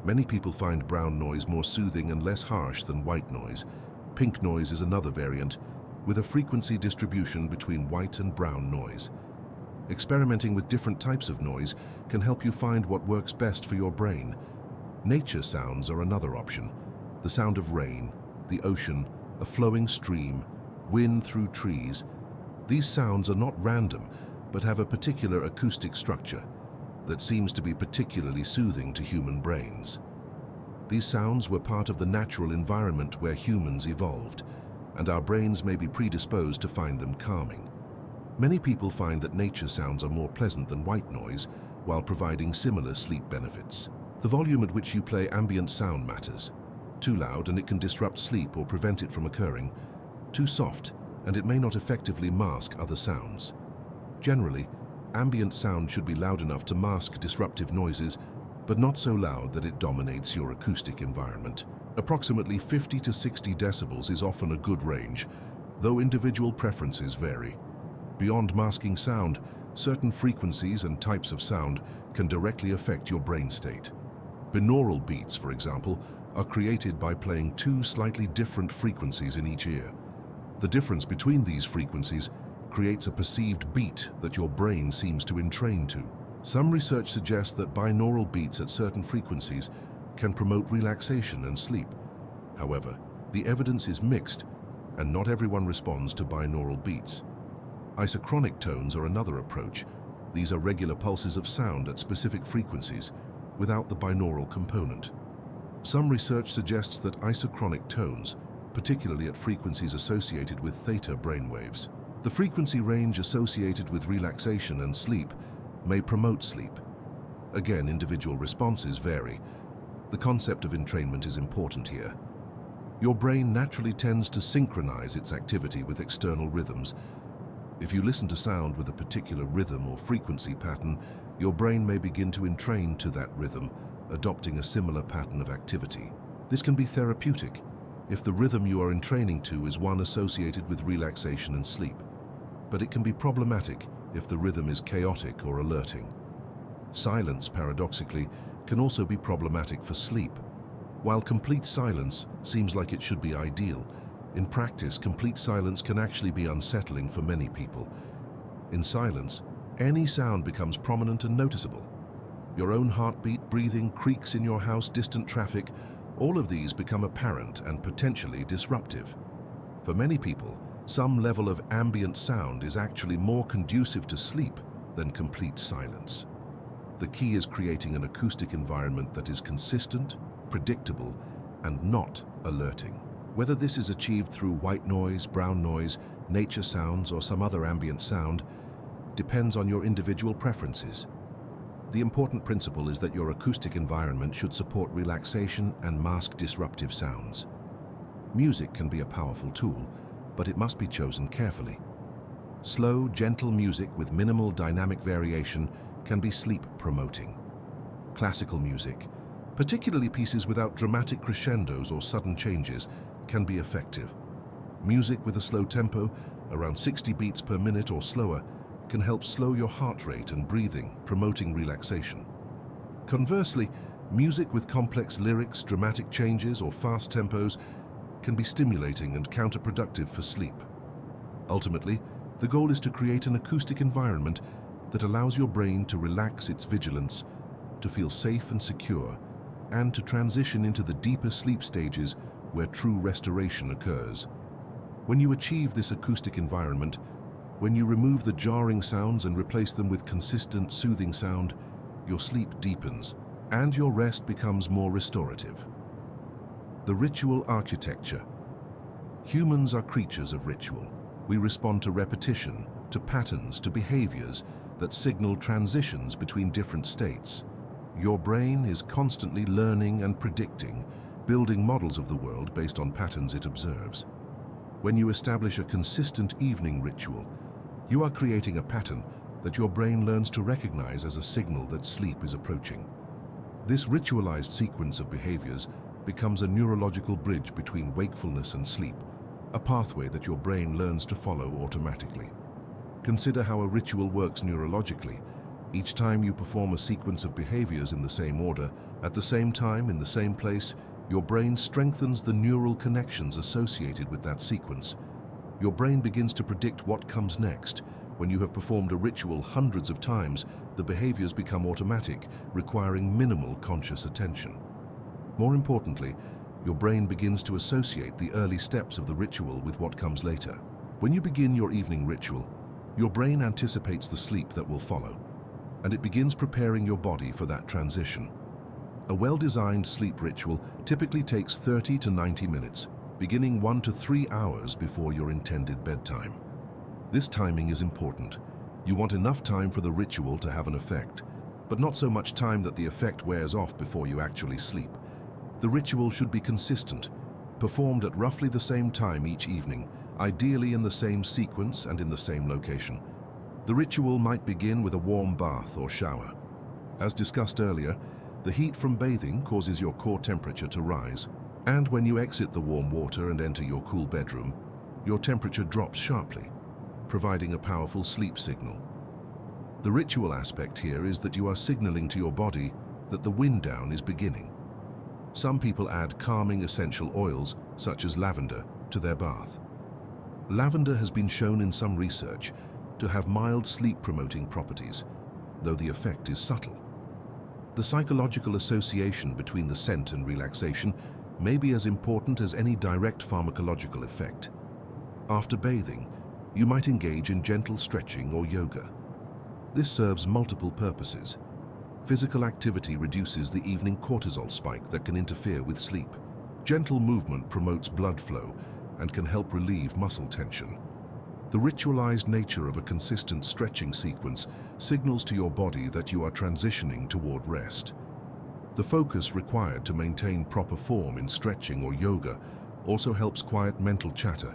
Many people find brown noise more soothing and less harsh than white noise. Pink noise is another variant, with a frequency distribution between white and brown noise. Experimenting with different types of noise can help you find what works best for your brain. Nature sounds are another option. The sound of rain, the ocean, a flowing stream, wind through trees. These sounds are not random, but have a particular acoustic structure that seems to be particularly soothing to human brains. These sounds were part of the natural environment where humans evolved, and our brains may be predisposed to find them calming. Many people find that nature sounds are more pleasant than white noise, while providing similar sleep benefits. The volume at which you play ambient sound matters. Too loud and it can disrupt sleep or prevent it from occurring. Too soft and it may not effectively mask other sounds. Generally, ambient sound should be loud enough to mask disruptive noises, but not so loud that it dominates your acoustic environment. Approximately 50 to 60 decibels is often a good range, though individual preferences vary. Beyond masking sound, certain frequencies and types of sound can directly affect your brain state. Binaural beats, for example, are created by playing two slightly different frequencies in each ear. The difference between these frequencies creates a perceived beat that your brain seems to entrain to. Some research suggests that binaural beats at certain frequencies can promote relaxation and sleep. However, the evidence is mixed, and not everyone responds to binaural beats. Isochronic tones are another approach. These are regular pulses of sound at specific frequencies, without the binaural component. Some research suggests that isochronic tones, particularly at frequencies associated with theta brainwaves, the frequency range associated with relaxation and sleep, may promote sleep. Again, individual responses vary. The concept of entrainment is important here. Your brain naturally tends to synchronize its activity with external rhythms. If you listen to sound with a particular rhythm or frequency pattern, your brain may begin to entrain to that rhythm, adopting a similar pattern of activity. This can be therapeutic if the rhythm you are entraining to is one associated with relaxation and sleep, but it can be problematic if the rhythm is chaotic or alerting. Silence, paradoxically, can also be problematic for sleep. While complete silence seems like it should be ideal, in practice, complete silence can actually be unsettling for many people. In silence, any sound becomes prominent and noticeable. Your own heartbeat, breathing, creaks in your house, distant traffic, all of these become apparent and potentially disruptive. For many people, some level of ambient sound is actually more conducive to sleep than complete silence. The key is creating an acoustic environment that is consistent, predictable, and not alerting. Whether this is achieved through white noise, brown noise, nature sounds, or some other ambient sound, depends on your individual preferences. The important principle is that your acoustic environment should support relaxation and mask disruptive sounds. Music can be a powerful tool, but it must be chosen carefully. Slow, gentle music with minimal dynamic variation can be sleep-promoting. Classical music, particularly pieces without dramatic crescendos or sudden changes, can be effective. Music with a slow tempo, around 60 beats per minute or slower, can help slow your heart rate and breathing, promoting relaxation. Conversely, music with complex lyrics, dramatic changes, or fast tempos can be stimulating and counterproductive for sleep. Ultimately, the goal is to create an acoustic environment that allows your brain to relax its vigilance, to feel safe and secure, and to transition into the deeper sleep stages where true restoration occurs. When you achieve this acoustic environment, when you remove the jarring sounds and replace them with consistent, soothing sound, your sleep deepens and your rest becomes more restorative. The ritual architecture. Humans are creatures of ritual. We respond to repetition, to patterns, to behaviors that signal transitions between different states. Your brain is constantly learning and predicting, building models of the world based on patterns it observes. When you establish a consistent evening ritual, you are creating a pattern that your brain learns to recognize as a signal that sleep is approaching. This ritualized sequence of behaviors becomes a neurological bridge between wakefulness and sleep, a pathway that your brain learns to follow automatically. Consider how a ritual works neurologically. Each time you perform a sequence of behaviors in the same order, at the same time, in the same place, your brain strengthens the neural connections associated with that sequence. Your brain begins to predict what comes next. When you have performed a ritual hundreds of times, the behaviors become automatic, requiring minimal conscious attention. More importantly, your brain begins to associate the early steps of the ritual with what comes later. When you begin your evening ritual, your brain anticipates the sleep that will follow, and it begins preparing your body for that transition. A well-designed sleep ritual typically takes 30 to 90 minutes, beginning 1 to 3 hours before your intended bedtime. This timing is important. You want enough time for the ritual to have an effect, but not so much time that the effect wears off before you actually sleep. The ritual should be consistent, performed at roughly the same time each evening, ideally in the same sequence and in the same location. The ritual might begin with a warm bath or shower. As discussed earlier, the heat from bathing causes your core temperature to rise, and when you exit the warm water and enter your cool bedroom, your temperature drops sharply, providing a powerful sleep signal. The ritual aspect here is that you are signaling to your body that the wind down is beginning. Some people add calming essential oils, such as lavender, to their bath. Lavender has been shown in some research to have mild sleep-promoting properties, though the effect is subtle. The psychological association between the scent and relaxation may be as important as any direct pharmacological effect. After bathing, you might engage in gentle stretching or yoga. This serves multiple purposes. Physical activity reduces the evening cortisol spike that can interfere with sleep. Gentle movement promotes blood flow and can help relieve muscle tension. The ritualized nature of a consistent stretching sequence signals to your body that you are transitioning toward rest. The focus required to maintain proper form in stretching or yoga also helps quiet mental chatter,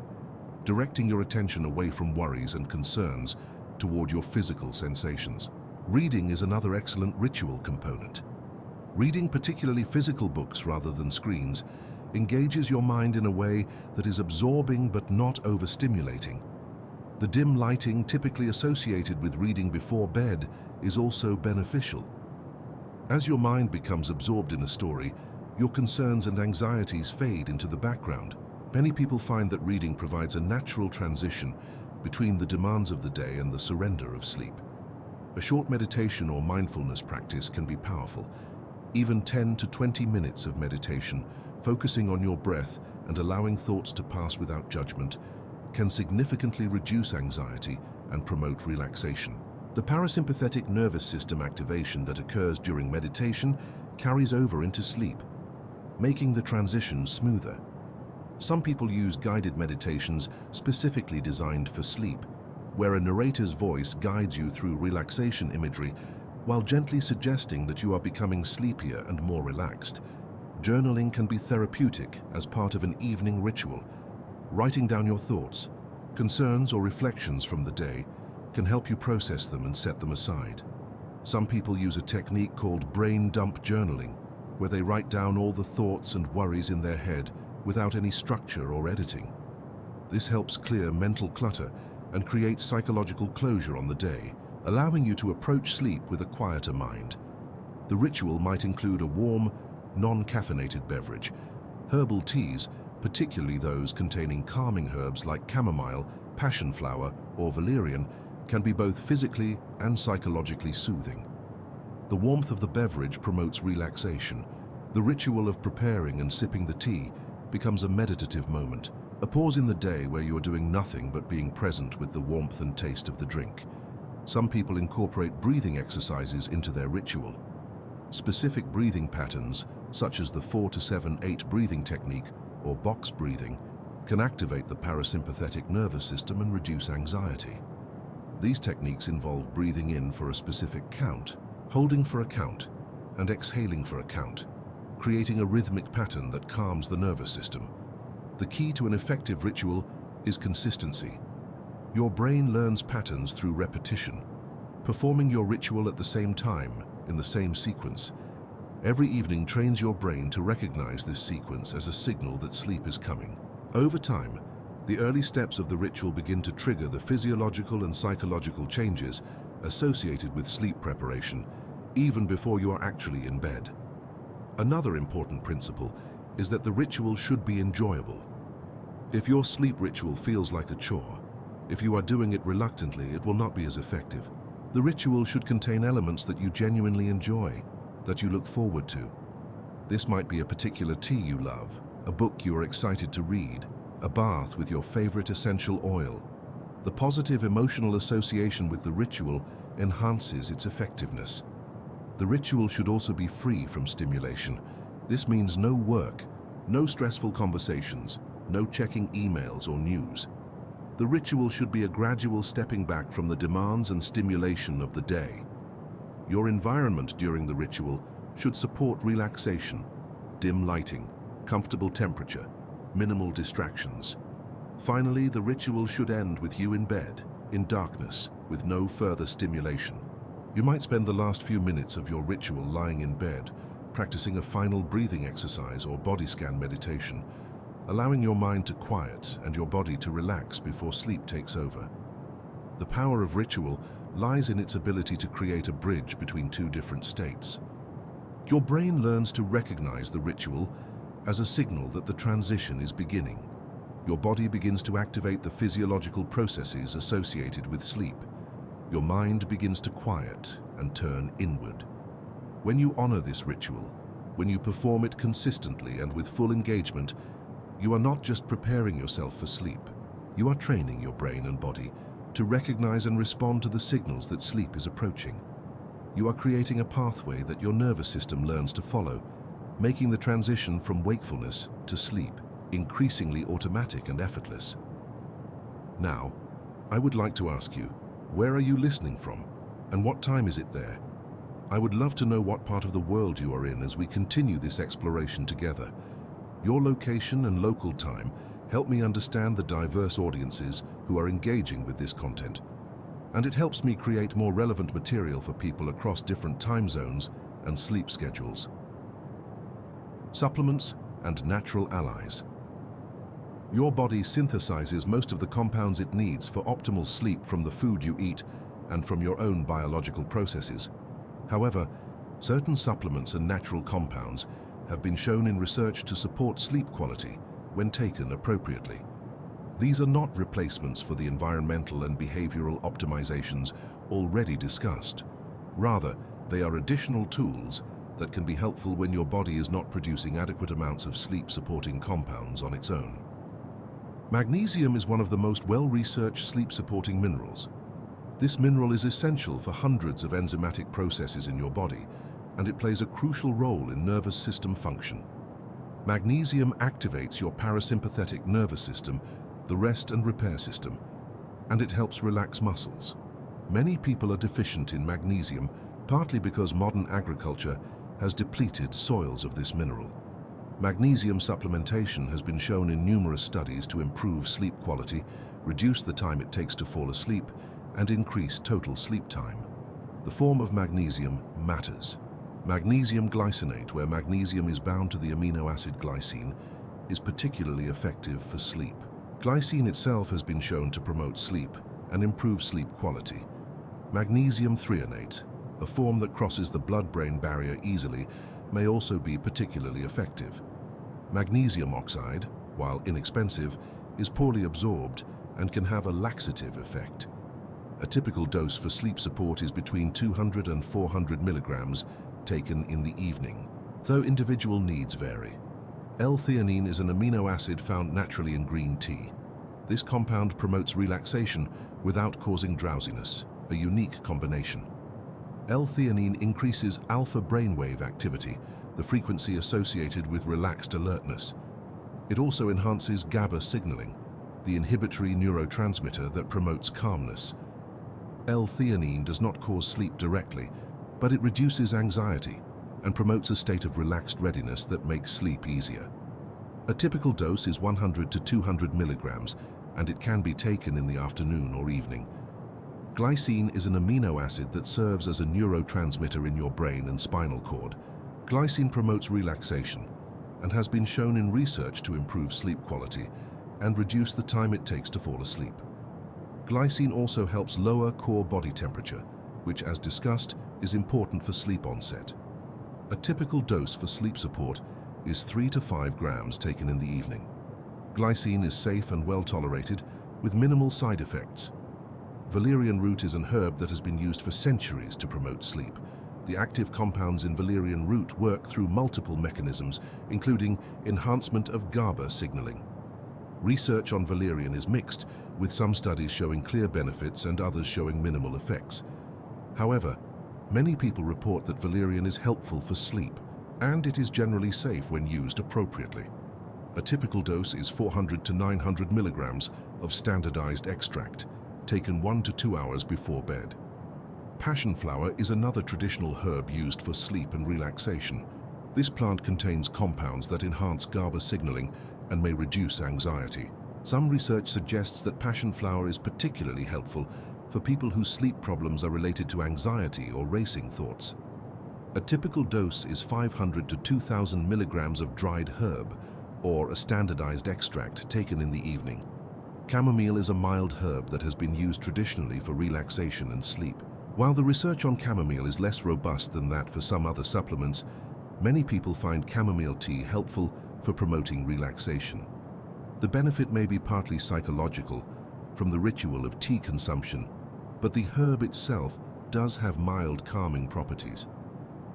directing your attention away from worries and concerns toward your physical sensations. Reading is another excellent ritual component. Reading, particularly physical books rather than screens, engages your mind in a way that is absorbing but not overstimulating. The dim lighting typically associated with reading before bed is also beneficial. As your mind becomes absorbed in a story, your concerns and anxieties fade into the background. Many people find that reading provides a natural transition between the demands of the day and the surrender of sleep. A short meditation or mindfulness practice can be powerful. Even 10 to 20 minutes of meditation, focusing on your breath and allowing thoughts to pass without judgment, can significantly reduce anxiety and promote relaxation. The parasympathetic nervous system activation that occurs during meditation carries over into sleep, making the transition smoother. Some people use guided meditations specifically designed for sleep, where a narrator's voice guides you through relaxation imagery while gently suggesting that you are becoming sleepier and more relaxed. Journaling can be therapeutic as part of an evening ritual. Writing down your thoughts, concerns, or reflections from the day can help you process them and set them aside. Some people use a technique called brain dump journaling, where they write down all the thoughts and worries in their head without any structure or editing. This helps clear mental clutter and creates psychological closure on the day, allowing you to approach sleep with a quieter mind. The ritual might include a warm, non-caffeinated beverage. Herbal teas, particularly those containing calming herbs like chamomile, passion flower, or valerian, can be both physically and psychologically soothing. The warmth of the beverage promotes relaxation. The ritual of preparing and sipping the tea becomes a meditative moment, a pause in the day where you are doing nothing but being present with the warmth and taste of the drink. Some people incorporate breathing exercises into their ritual. Specific breathing patterns, such as the 4 to 7-8 breathing technique or box breathing, can activate the parasympathetic nervous system and reduce anxiety. These techniques involve breathing in for a specific count, holding for a count, and exhaling for a count, creating a rhythmic pattern that calms the nervous system. The key to an effective ritual is consistency. Your brain learns patterns through repetition. Performing your ritual at the same time, in the same sequence, every evening trains your brain to recognize this sequence as a signal that sleep is coming. Over time, the early steps of the ritual begin to trigger the physiological and psychological changes associated with sleep preparation, even before you are actually in bed. Another important principle is that the ritual should be enjoyable. If your sleep ritual feels like a chore, if you are doing it reluctantly, it will not be as effective. The ritual should contain elements that you genuinely enjoy, that you look forward to. This might be a particular tea you love, a book you are excited to read, a bath with your favorite essential oil. The positive emotional association with the ritual enhances its effectiveness. The ritual should also be free from stimulation. This means no work, no stressful conversations, no checking emails or news. The ritual should be a gradual stepping back from the demands and stimulation of the day. Your environment during the ritual should support relaxation, dim lighting, comfortable temperature, minimal distractions. Finally, the ritual should end with you in bed, in darkness, with no further stimulation. You might spend the last few minutes of your ritual lying in bed, practicing a final breathing exercise or body scan meditation, allowing your mind to quiet and your body to relax before sleep takes over. The power of ritual lies in its ability to create a bridge between two different states. Your brain learns to recognize the ritual as a signal that the transition is beginning. Your body begins to activate the physiological processes associated with sleep. Your mind begins to quiet and turn inward. When you honor this ritual, when you perform it consistently and with full engagement, you are not just preparing yourself for sleep. You are training your brain and body to recognize and respond to the signals that sleep is approaching. You are creating a pathway that your nervous system learns to follow, making the transition from wakefulness to sleep increasingly automatic and effortless. Now, I would like to ask you, where are you listening from, and what time is it there? I would love to know what part of the world you are in as we continue this exploration together. Your location and local time help me understand the diverse audiences who are engaging with this content, and it helps me create more relevant material for people across different time zones and sleep schedules. Supplements and natural allies. Your body synthesizes most of the compounds it needs for optimal sleep from the food you eat and from your own biological processes. However, certain supplements and natural compounds have been shown in research to support sleep quality when taken appropriately. These are not replacements for the environmental and behavioral optimizations already discussed. Rather, they are additional tools that can be helpful when your body is not producing adequate amounts of sleep-supporting compounds on its own. Magnesium is one of the most well-researched sleep-supporting minerals. This mineral is essential for hundreds of enzymatic processes in your body, and it plays a crucial role in nervous system function. Magnesium activates your parasympathetic nervous system, the rest and repair system, and it helps relax muscles. Many people are deficient in magnesium, partly because modern agriculture has depleted soils of this mineral. Magnesium supplementation has been shown in numerous studies to improve sleep quality, reduce the time it takes to fall asleep, and increase total sleep time. The form of magnesium matters. Magnesium glycinate, where magnesium is bound to the amino acid glycine, is particularly effective for sleep. Glycine itself has been shown to promote sleep and improve sleep quality. Magnesium threonate, a form that crosses the blood-brain barrier easily, may also be particularly effective. Magnesium oxide, while inexpensive, is poorly absorbed and can have a laxative effect. A typical dose for sleep support is between 200 and 400 milligrams, taken in the evening, though individual needs vary. L-theanine is an amino acid found naturally in green tea. This compound promotes relaxation without causing drowsiness, a unique combination. L-theanine increases alpha brainwave activity, the frequency associated with relaxed alertness. It also enhances GABA signaling, the inhibitory neurotransmitter that promotes calmness. L-theanine does not cause sleep directly, but it reduces anxiety and promotes a state of relaxed readiness that makes sleep easier. A typical dose is 100 to 200 milligrams, and it can be taken in the afternoon or evening. Glycine is an amino acid that serves as a neurotransmitter in your brain and spinal cord. Glycine promotes relaxation and has been shown in research to improve sleep quality and reduce the time it takes to fall asleep. Glycine also helps lower core body temperature, which, as discussed, is important for sleep onset. A typical dose for sleep support is 3 to 5 grams taken in the evening. Glycine is safe and well tolerated, with minimal side effects. Valerian root is an herb that has been used for centuries to promote sleep. The active compounds in valerian root work through multiple mechanisms, including enhancement of GABA signaling. Research on valerian is mixed, with some studies showing clear benefits and others showing minimal effects. However, many people report that valerian is helpful for sleep, and it is generally safe when used appropriately. A typical dose is 400 to 900 milligrams of standardized extract, taken 1 to 2 hours before bed. Passion flower is another traditional herb used for sleep and relaxation. This plant contains compounds that enhance GABA signaling and may reduce anxiety. Some research suggests that passion flower is particularly helpful for people whose sleep problems are related to anxiety or racing thoughts. A typical dose is 500 to 2,000 milligrams of dried herb, or a standardized extract taken in the evening. Chamomile is a mild herb that has been used traditionally for relaxation and sleep. While the research on chamomile is less robust than that for some other supplements, many people find chamomile tea helpful for promoting relaxation. The benefit may be partly psychological, from the ritual of tea consumption, but the herb itself does have mild calming properties.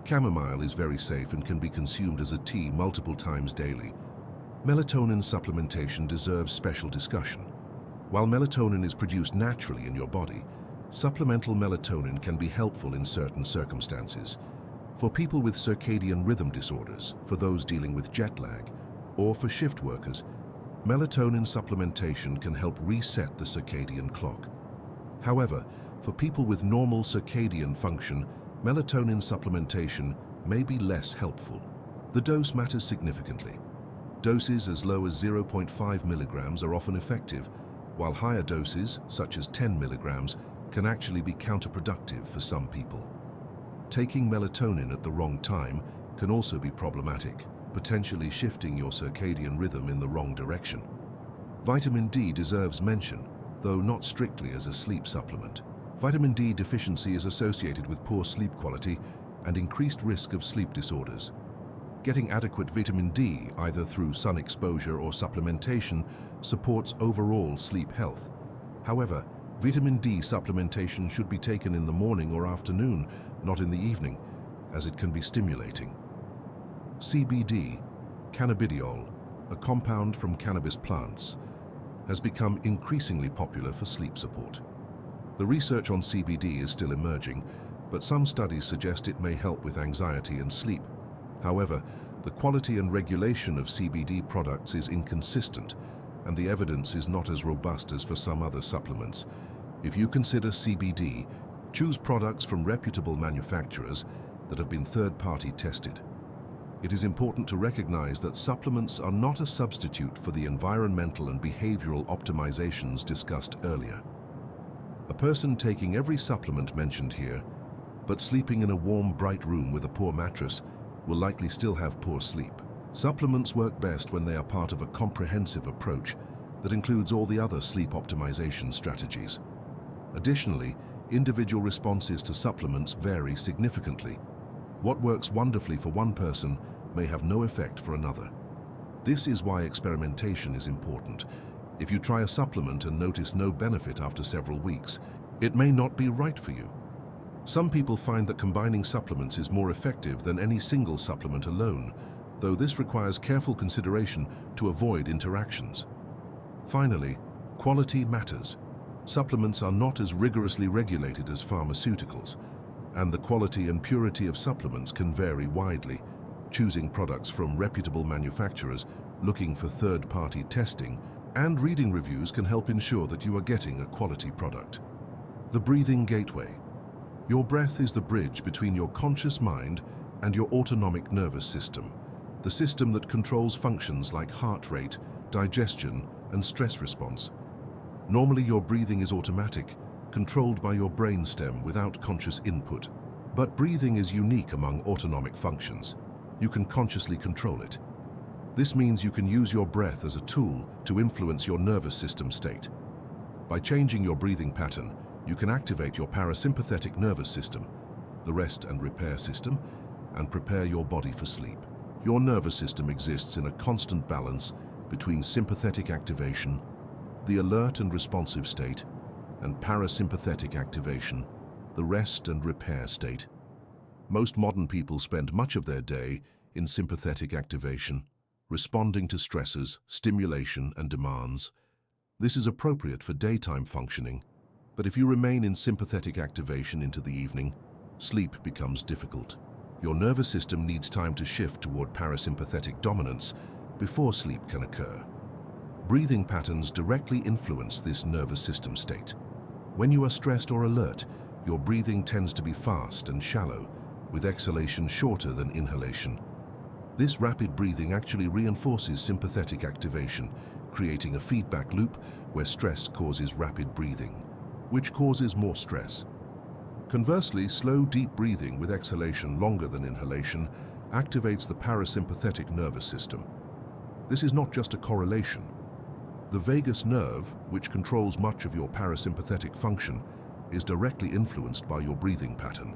Chamomile is very safe and can be consumed as a tea multiple times daily. Melatonin supplementation deserves special discussion. While melatonin is produced naturally in your body, supplemental melatonin can be helpful in certain circumstances. For people with circadian rhythm disorders, for those dealing with jet lag, or for shift workers, melatonin supplementation can help reset the circadian clock. However, for people with normal circadian function, melatonin supplementation may be less helpful. The dose matters significantly. Doses as low as 0.5 milligrams are often effective, while higher doses, such as 10 milligrams, can actually be counterproductive for some people. Taking melatonin at the wrong time can also be problematic, potentially shifting your circadian rhythm in the wrong direction. Vitamin D deserves mention, though not strictly as a sleep supplement. Vitamin D deficiency is associated with poor sleep quality and increased risk of sleep disorders. Getting adequate vitamin D, either through sun exposure or supplementation, supports overall sleep health. However, vitamin D supplementation should be taken in the morning or afternoon, not in the evening, as it can be stimulating. CBD, cannabidiol, a compound from cannabis plants, has become increasingly popular for sleep support. The research on CBD is still emerging, but some studies suggest it may help with anxiety and sleep. However, the quality and regulation of CBD products is inconsistent, and the evidence is not as robust as for some other supplements. If you consider CBD, choose products from reputable manufacturers that have been third-party tested. It is important to recognize that supplements are not a substitute for the environmental and behavioral optimizations discussed earlier. A person taking every supplement mentioned here, but sleeping in a warm, bright room with a poor mattress, will likely still have poor sleep. Supplements work best when they are part of a comprehensive approach that includes all the other sleep optimization strategies. Additionally, individual responses to supplements vary significantly. What works wonderfully for one person may have no effect for another. This is why experimentation is important. If you try a supplement and notice no benefit after several weeks, it may not be right for you. Some people find that combining supplements is more effective than any single supplement alone, though this requires careful consideration to avoid interactions. Finally, quality matters. Supplements are not as rigorously regulated as pharmaceuticals, and the quality and purity of supplements can vary widely. Choosing products from reputable manufacturers, looking for third-party testing, and reading reviews can help ensure that you are getting a quality product. The breathing gateway. Your breath is the bridge between your conscious mind and your autonomic nervous system, the system that controls functions like heart rate, digestion, and stress response. Normally, your breathing is automatic, controlled by your brainstem without conscious input. But breathing is unique among autonomic functions. You can consciously control it. This means you can use your breath as a tool to influence your nervous system state. By changing your breathing pattern, You can activate your parasympathetic nervous system, the rest and repair system, and prepare your body for sleep. Your nervous system exists in a constant balance between sympathetic activation, the alert and responsive state, and parasympathetic activation, the rest and repair state. Most modern people spend much of their day in sympathetic activation, responding to stresses, stimulation, and demands. This is appropriate for daytime functioning, but if you remain in sympathetic activation into the evening, sleep becomes difficult. Your nervous system needs time to shift toward parasympathetic dominance before sleep can occur. Breathing patterns directly influence this nervous system state. When you are stressed or alert, your breathing tends to be fast and shallow, with exhalation shorter than inhalation. This rapid breathing actually reinforces sympathetic activation, creating a feedback loop where stress causes rapid breathing, which causes more stress. Conversely, slow, deep breathing with exhalation longer than inhalation activates the parasympathetic nervous system. This is not just a correlation. The vagus nerve, which controls much of your parasympathetic function, is directly influenced by your breathing pattern.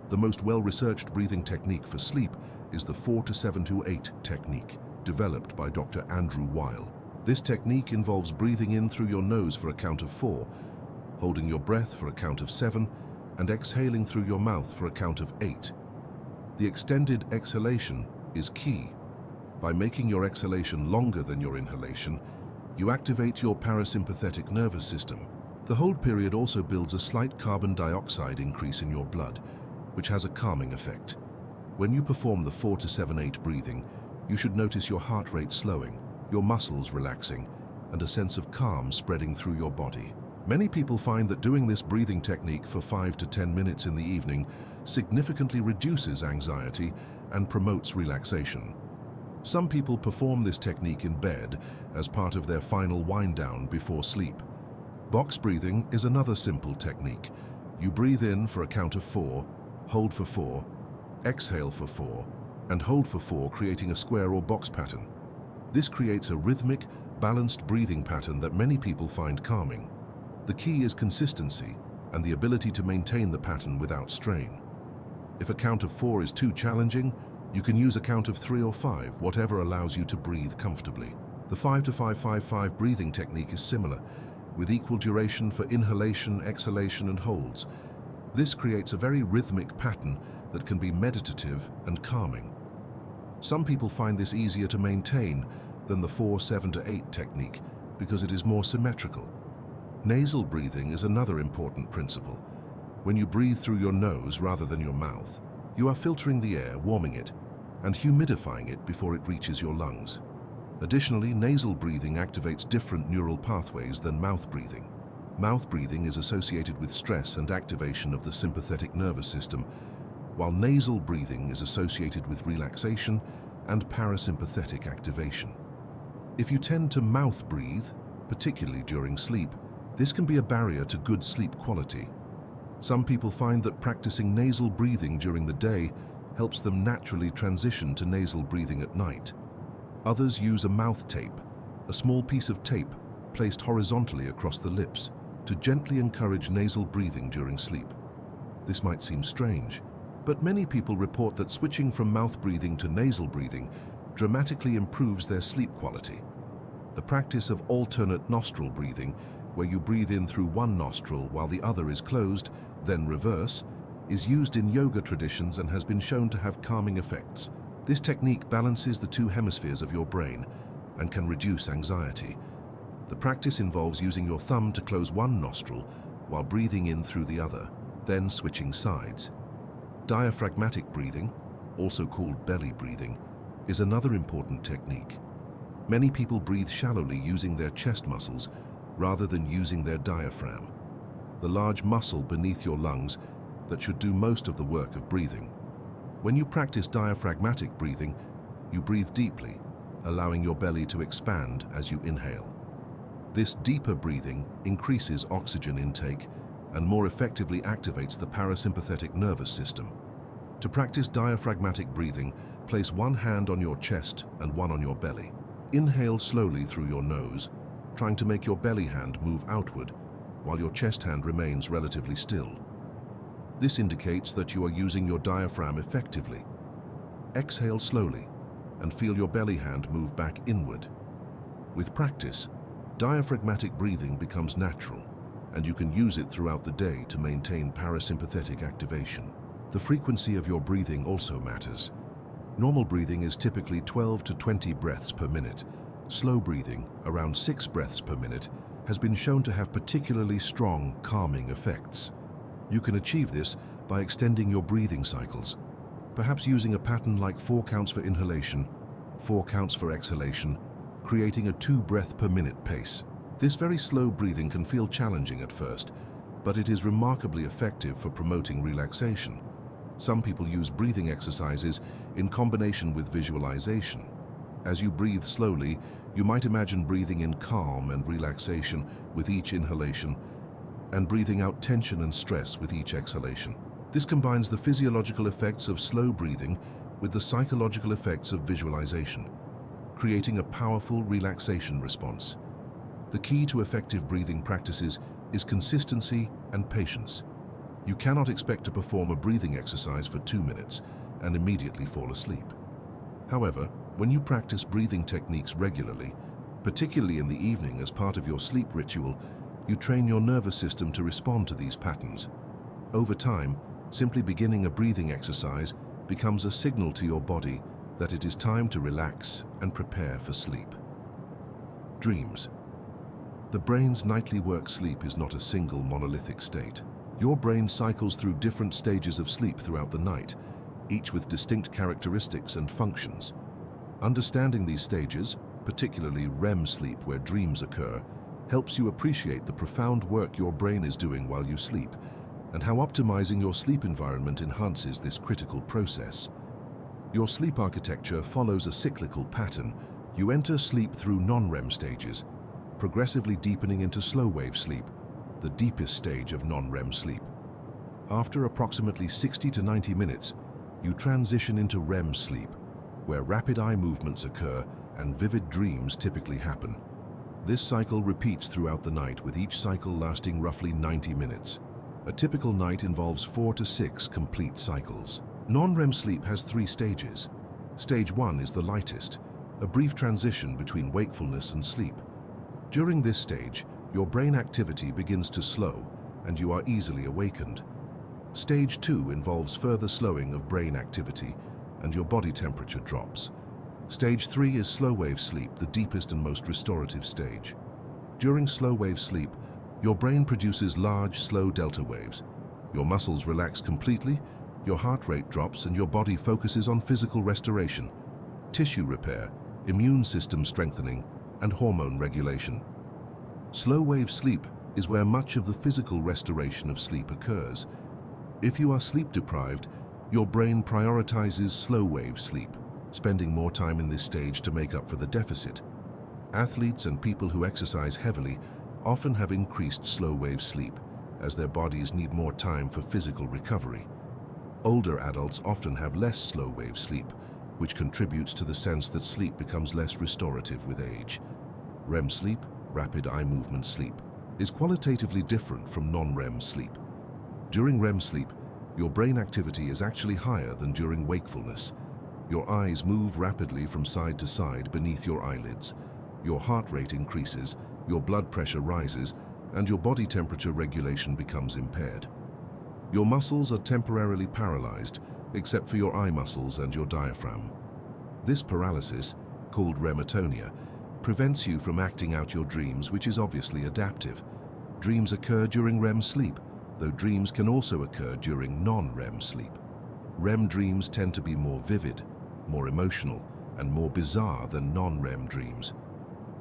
The most well-researched breathing technique for sleep is the 4-7-8 technique, developed by Dr. Andrew Weil. This technique involves breathing in through your nose for a count of 4, holding your breath for a count of 7, and exhaling through your mouth for a count of 8. The extended exhalation is key. By making your exhalation longer than your inhalation, you activate your parasympathetic nervous system. The hold period also builds a slight carbon dioxide increase in your blood, which has a calming effect. When you perform the 4-7-8 breathing, you should notice your heart rate slowing, your muscles relaxing, and a sense of calm spreading through your body. Many people find that doing this breathing technique for 5 to 10 minutes in the evening significantly reduces anxiety and promotes relaxation. Some people perform this technique in bed as part of their final wind-down before sleep. Box breathing is another simple technique. You breathe in for a count of 4, hold for 4, exhale for 4, and hold for 4, creating a square or box pattern. This creates a rhythmic, balanced breathing pattern that many people find calming. The key is consistency and the ability to maintain the pattern without strain. If a count of 4 is too challenging, you can use a count of 3 or 5, whatever allows you to breathe comfortably. The 5-5-5-5 breathing technique is similar, with equal duration for inhalation, exhalation, and holds. This creates a very rhythmic pattern that can be meditative and calming. Some people find this easier to maintain than the 4-7-8 technique because it is more symmetrical. Nasal breathing is another important principle. When you breathe through your nose rather than your mouth, you are filtering the air, warming it, and humidifying it before it reaches your lungs. Additionally, nasal breathing activates different neural pathways than mouth breathing. Mouth breathing is associated with stress and activation of the sympathetic nervous system, while nasal breathing is associated with relaxation and parasympathetic activation. If you tend to mouth breathe, particularly during sleep, this can be a barrier to good sleep quality. Some people find that practicing nasal breathing during the day helps them naturally transition to nasal breathing at night. Others use a mouth tape, a small piece of tape placed horizontally across the lips, to gently encourage nasal breathing during sleep. This might seem strange, but many people report that switching from mouth breathing to nasal breathing dramatically improves their sleep quality. The practice of alternate nostril breathing, where you breathe in through one nostril while the other is closed, then reverse, is used in yoga traditions and has been shown to have calming effects. This technique balances the two hemispheres of your brain and can reduce anxiety. The practice involves using your thumb to close one nostril while breathing in through the other, then switching sides. Diaphragmatic breathing, also called belly breathing, is another important technique. Many people breathe shallowly using their chest muscles rather than using their diaphragm, the large muscle beneath your lungs that should do most of the work of breathing. When you practice diaphragmatic breathing, you breathe deeply, allowing your belly to expand as you inhale. This deeper breathing increases oxygen intake and more effectively activates the parasympathetic nervous system. To practice diaphragmatic breathing, place one hand on your chest and one on your belly. Inhale slowly through your nose, trying to make your belly hand move outward, while your chest hand remains relatively still. This indicates that you are using your diaphragm effectively. Exhale slowly and feel your belly hand move back inward. With practice, diaphragmatic breathing becomes natural, and you can use it throughout the day to maintain parasympathetic activation. The frequency of your breathing also matters. Normal breathing is typically 12 to 20 breaths per minute. Slow breathing, around 6 breaths per minute, has been shown to have particularly strong calming effects. You can achieve this by extending your breathing cycles, perhaps using a pattern like 4 counts for inhalation, 4 counts for exhalation, creating a 2 breath per minute pace. This very slow breathing can feel challenging at first, but it is remarkably effective for promoting relaxation. Some people use breathing exercises in combination with visualization. As you breathe slowly, you might imagine breathing in calm and relaxation with each inhalation and breathing out tension and stress with each exhalation. This combines the physiological effects of slow breathing with the psychological effects of visualization, creating a powerful relaxation response. The key to effective breathing practices is consistency and patience. You cannot expect to perform a breathing exercise for 2 minutes and immediately fall asleep. However, when you practice breathing techniques regularly, particularly in the evening as part of your sleep ritual, you train your nervous system to respond to these patterns. Over time, simply beginning a breathing exercise becomes a signal to your body that it is time to relax and prepare for sleep. Dreams. The brain's nightly work sleep is not a single monolithic state. Your brain cycles through different stages of sleep throughout the night, each with distinct characteristics and functions. Understanding these stages, particularly REM sleep where dreams occur, helps you appreciate the profound work your brain is doing while you sleep and how optimizing your sleep environment enhances this critical process. Your sleep architecture follows a cyclical pattern. You enter sleep through non-REM stages, progressively deepening into slow-wave sleep, the deepest stage of non-REM sleep. After approximately 60 to 90 minutes, you transition into REM sleep, where rapid eye movements occur and vivid dreams typically happen. This cycle repeats throughout the night, with each cycle lasting roughly 90 minutes. A typical night involves 4 to 6 complete cycles. Non-REM sleep has 3 stages. Stage 1 is the lightest, a brief transition between wakefulness and sleep. During this stage, your brain activity begins to slow and you are easily awakened. Stage 2 involves further slowing of brain activity and your body temperature drops. Stage 3 is slow-wave sleep, the deepest and most restorative stage. During slow-wave sleep, your brain produces large, slow delta waves. Your muscles relax completely, your heart rate drops, and your body focuses on physical restoration, tissue repair, immune system strengthening, and hormone regulation. Slow-wave sleep is where much of the physical restoration of sleep occurs. If you are sleep-deprived, your brain prioritizes slow-wave sleep, spending more time in this stage to make up for the deficit. Athletes and people who exercise heavily often have increased slow-wave sleep, as their bodies need more time for physical recovery. Older adults often have less slow-wave sleep, which contributes to the sense that sleep becomes less restorative with age. REM sleep, rapid eye movement sleep, is qualitatively different from non-REM sleep. During REM sleep, your brain activity is actually higher than during wakefulness. Your eyes move rapidly from side to side beneath your eyelids. Your heart rate increases, your blood pressure rises, and your body temperature regulation becomes impaired. Your muscles are temporarily paralyzed, except for your eye muscles and your diaphragm. This paralysis, called rematonia, prevents you from acting out your dreams, which is obviously adaptive. Dreams occur during REM sleep, though dreams can also occur during non-REM sleep. REM dreams tend to be more vivid, more emotional, and more bizarre than non-REM dreams.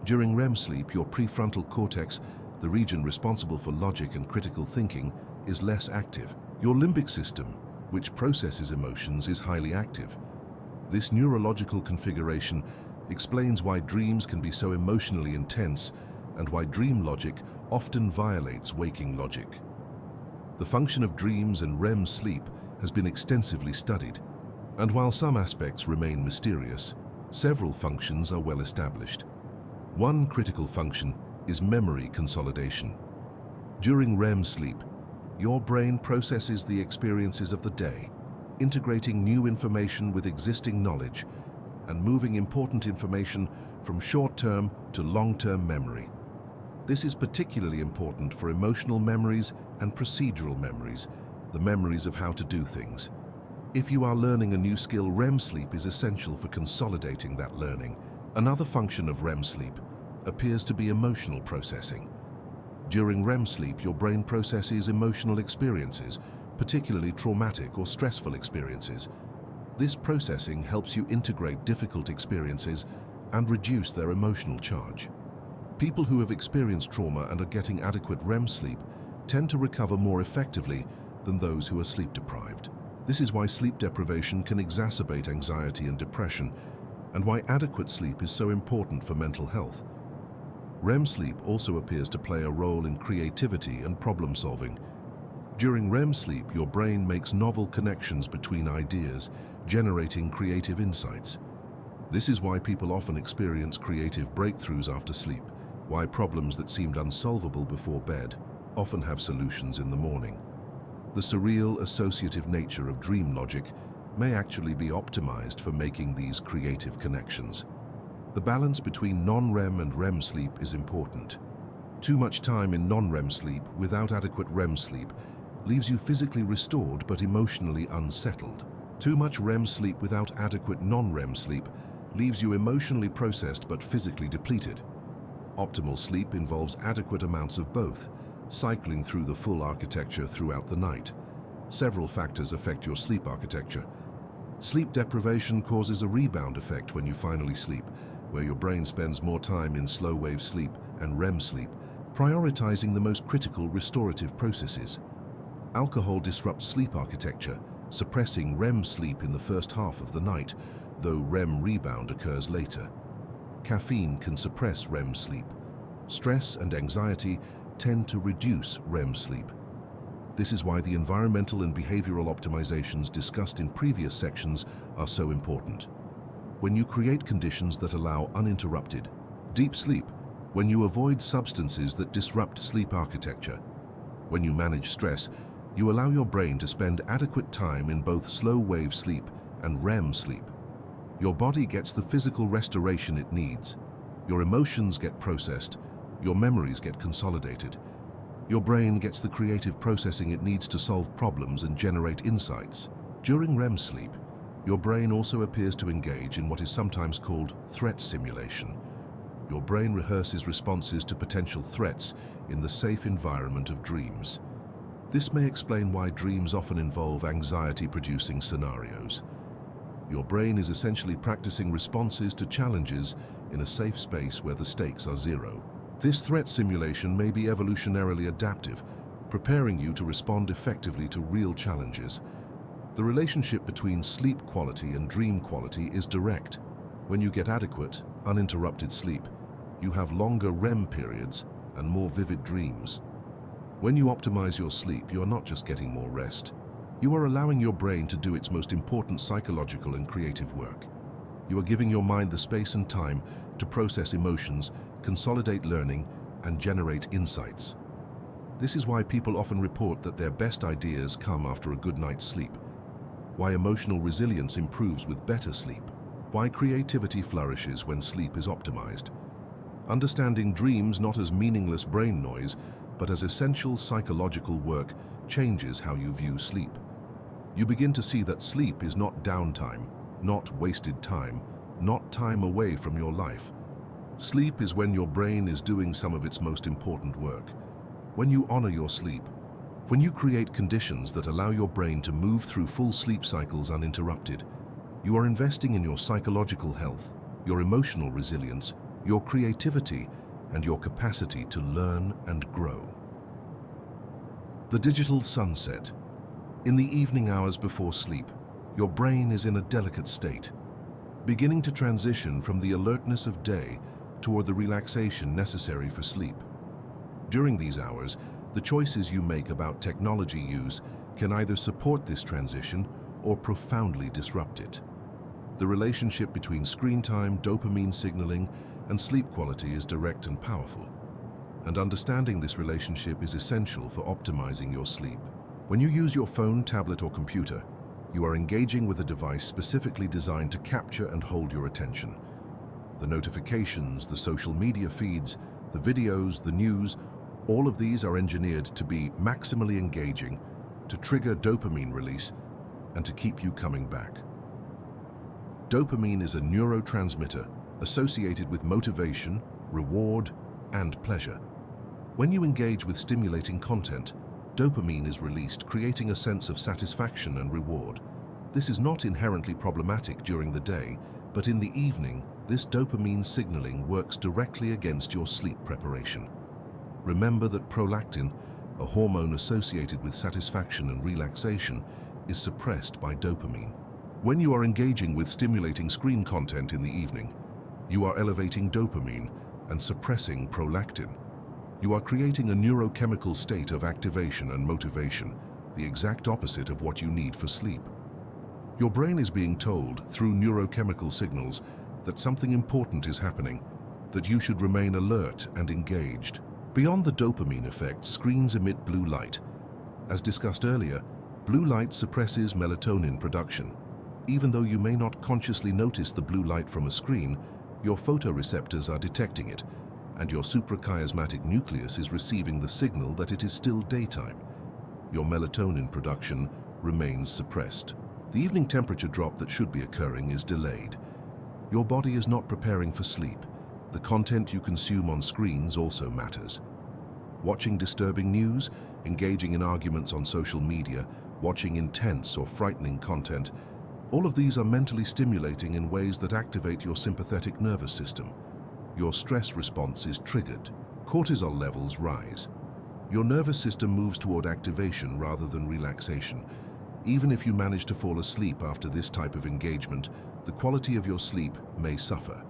During REM sleep, your prefrontal cortex, the region responsible for logic and critical thinking, is less active. Your limbic system, which processes emotions, is highly active. This neurological configuration explains why dreams can be so emotionally intense and why dream logic often violates waking logic. The function of dreams and REM sleep has been extensively studied, and while some aspects remain mysterious, several functions are well established. One critical function is memory consolidation. During REM sleep, your brain processes the experiences of the day, integrating new information with existing knowledge and moving important information from short-term to long-term memory. This is particularly important for emotional memories and procedural memories, the memories of how to do things. If you are learning a new skill, REM sleep is essential for consolidating that learning. Another function of REM sleep appears to be emotional processing. During REM sleep, your brain processes emotional experiences, particularly traumatic or stressful experiences. This processing helps you integrate difficult experiences and reduce their emotional charge. People who have experienced trauma and are getting adequate REM sleep tend to recover more effectively than those who are sleep-deprived. This is why sleep deprivation can exacerbate anxiety and depression, and why adequate sleep is so important for mental health. REM sleep also appears to play a role in creativity and problem-solving. During REM sleep, your brain makes novel connections between ideas, generating creative insights. This is why people often experience creative breakthroughs after sleep, why problems that seemed unsolvable before bed often have solutions in the morning. The surreal associative nature of dream logic may actually be optimized for making these creative connections. The balance between non-REM and REM sleep is important. Too much time in non-REM sleep without adequate REM sleep leaves you physically restored but emotionally unsettled. Too much REM sleep without adequate non-REM sleep leaves you emotionally processed but physically depleted. Optimal sleep involves adequate amounts of both, cycling through the full architecture throughout the night. Several factors affect your sleep architecture. Sleep deprivation causes a rebound effect when you finally sleep, where your brain spends more time in slow-wave sleep and REM sleep, prioritizing the most critical restorative processes. Alcohol disrupts sleep architecture, suppressing REM sleep in the first half of the night, though REM rebound occurs later. Caffeine can suppress REM sleep. Stress and anxiety tend to reduce REM sleep. This is why the environmental and behavioral optimizations discussed in previous sections are so important. When you create conditions that allow uninterrupted, deep sleep, when you avoid substances that disrupt sleep architecture, when you manage stress, you allow your brain to spend adequate time in both slow-wave sleep and REM sleep. Your body gets the physical restoration it needs. Your emotions get processed. Your memories get consolidated. Your brain gets the creative processing it needs to solve problems and generate insights. During REM sleep, your brain also appears to engage in what is sometimes called threat simulation. Your brain rehearses responses to potential threats in the safe environment of dreams. This may explain why dreams often involve anxiety-producing scenarios. Your brain is essentially practicing responses to challenges in a safe space where the stakes are zero. This threat simulation may be evolutionarily adaptive, preparing you to respond effectively to real challenges. The relationship between sleep quality and dream quality is direct. When you get adequate, uninterrupted sleep, you have longer REM periods and more vivid dreams. When you optimize your sleep, you are not just getting more rest. You are allowing your brain to do its most important psychological and creative work. You are giving your mind the space and time to process emotions, consolidate learning, and generate insights. This is why people often report that their best ideas come after a good night's sleep, why emotional resilience improves with better sleep, why creativity flourishes when sleep is optimized. Understanding dreams not as meaningless brain noise, but as essential psychological work changes how you view sleep. You begin to see that sleep is not downtime, not wasted time, not time away from your life. Sleep is when your brain is doing some of its most important work. When you honor your sleep, when you create conditions that allow your brain to move through full sleep cycles uninterrupted, you are investing in your psychological health, your emotional resilience, your creativity, and your capacity to learn and grow. The digital sunset. In the evening hours before sleep, your brain is in a delicate state, beginning to transition from the alertness of day toward the relaxation necessary for sleep. During these hours, the choices you make about technology use can either support this transition or profoundly disrupt it. The relationship between screen time, dopamine signaling, and sleep quality is direct and powerful. and understanding this relationship is essential for optimizing your sleep. When you use your phone, tablet, or computer, you are engaging with a device specifically designed to capture and hold your attention. The notifications, the social media feeds, the videos, the news, all of these are engineered to be maximally engaging, to trigger dopamine release, and to keep you coming back. Dopamine is a neurotransmitter associated with motivation, reward, and pleasure. When you engage with stimulating content, dopamine is released, creating a sense of satisfaction and reward. This is not inherently problematic during the day, but in the evening, this dopamine signaling works directly against your sleep preparation. Remember that prolactin, a hormone associated with satisfaction and relaxation, is suppressed by dopamine. When you are engaging with stimulating screen content in the evening, you are elevating dopamine and suppressing prolactin. You are creating a neurochemical state of activation and motivation, the exact opposite of what you need for sleep. Your brain is being told, through neurochemical signals, that something important is happening, that you should remain alert and engaged. Beyond the dopamine effect, screens emit blue light. As discussed earlier, blue light suppresses melatonin production. Even though you may not consciously notice the blue light from a screen, your photoreceptors are detecting it, and your suprachiasmatic nucleus is receiving the signal that it is still daytime. Your melatonin production remains suppressed. The evening temperature drop that should be occurring is delayed. Your body is not preparing for sleep. The content you consume on screens also matters. Watching disturbing news, engaging in arguments on social media, watching intense or frightening content, all of these are mentally stimulating in ways that activate your sympathetic nervous system. Your stress response is triggered. Cortisol levels rise. Your nervous system moves toward activation rather than relaxation. Even if you manage to fall asleep after this type of engagement, the quality of your sleep may suffer.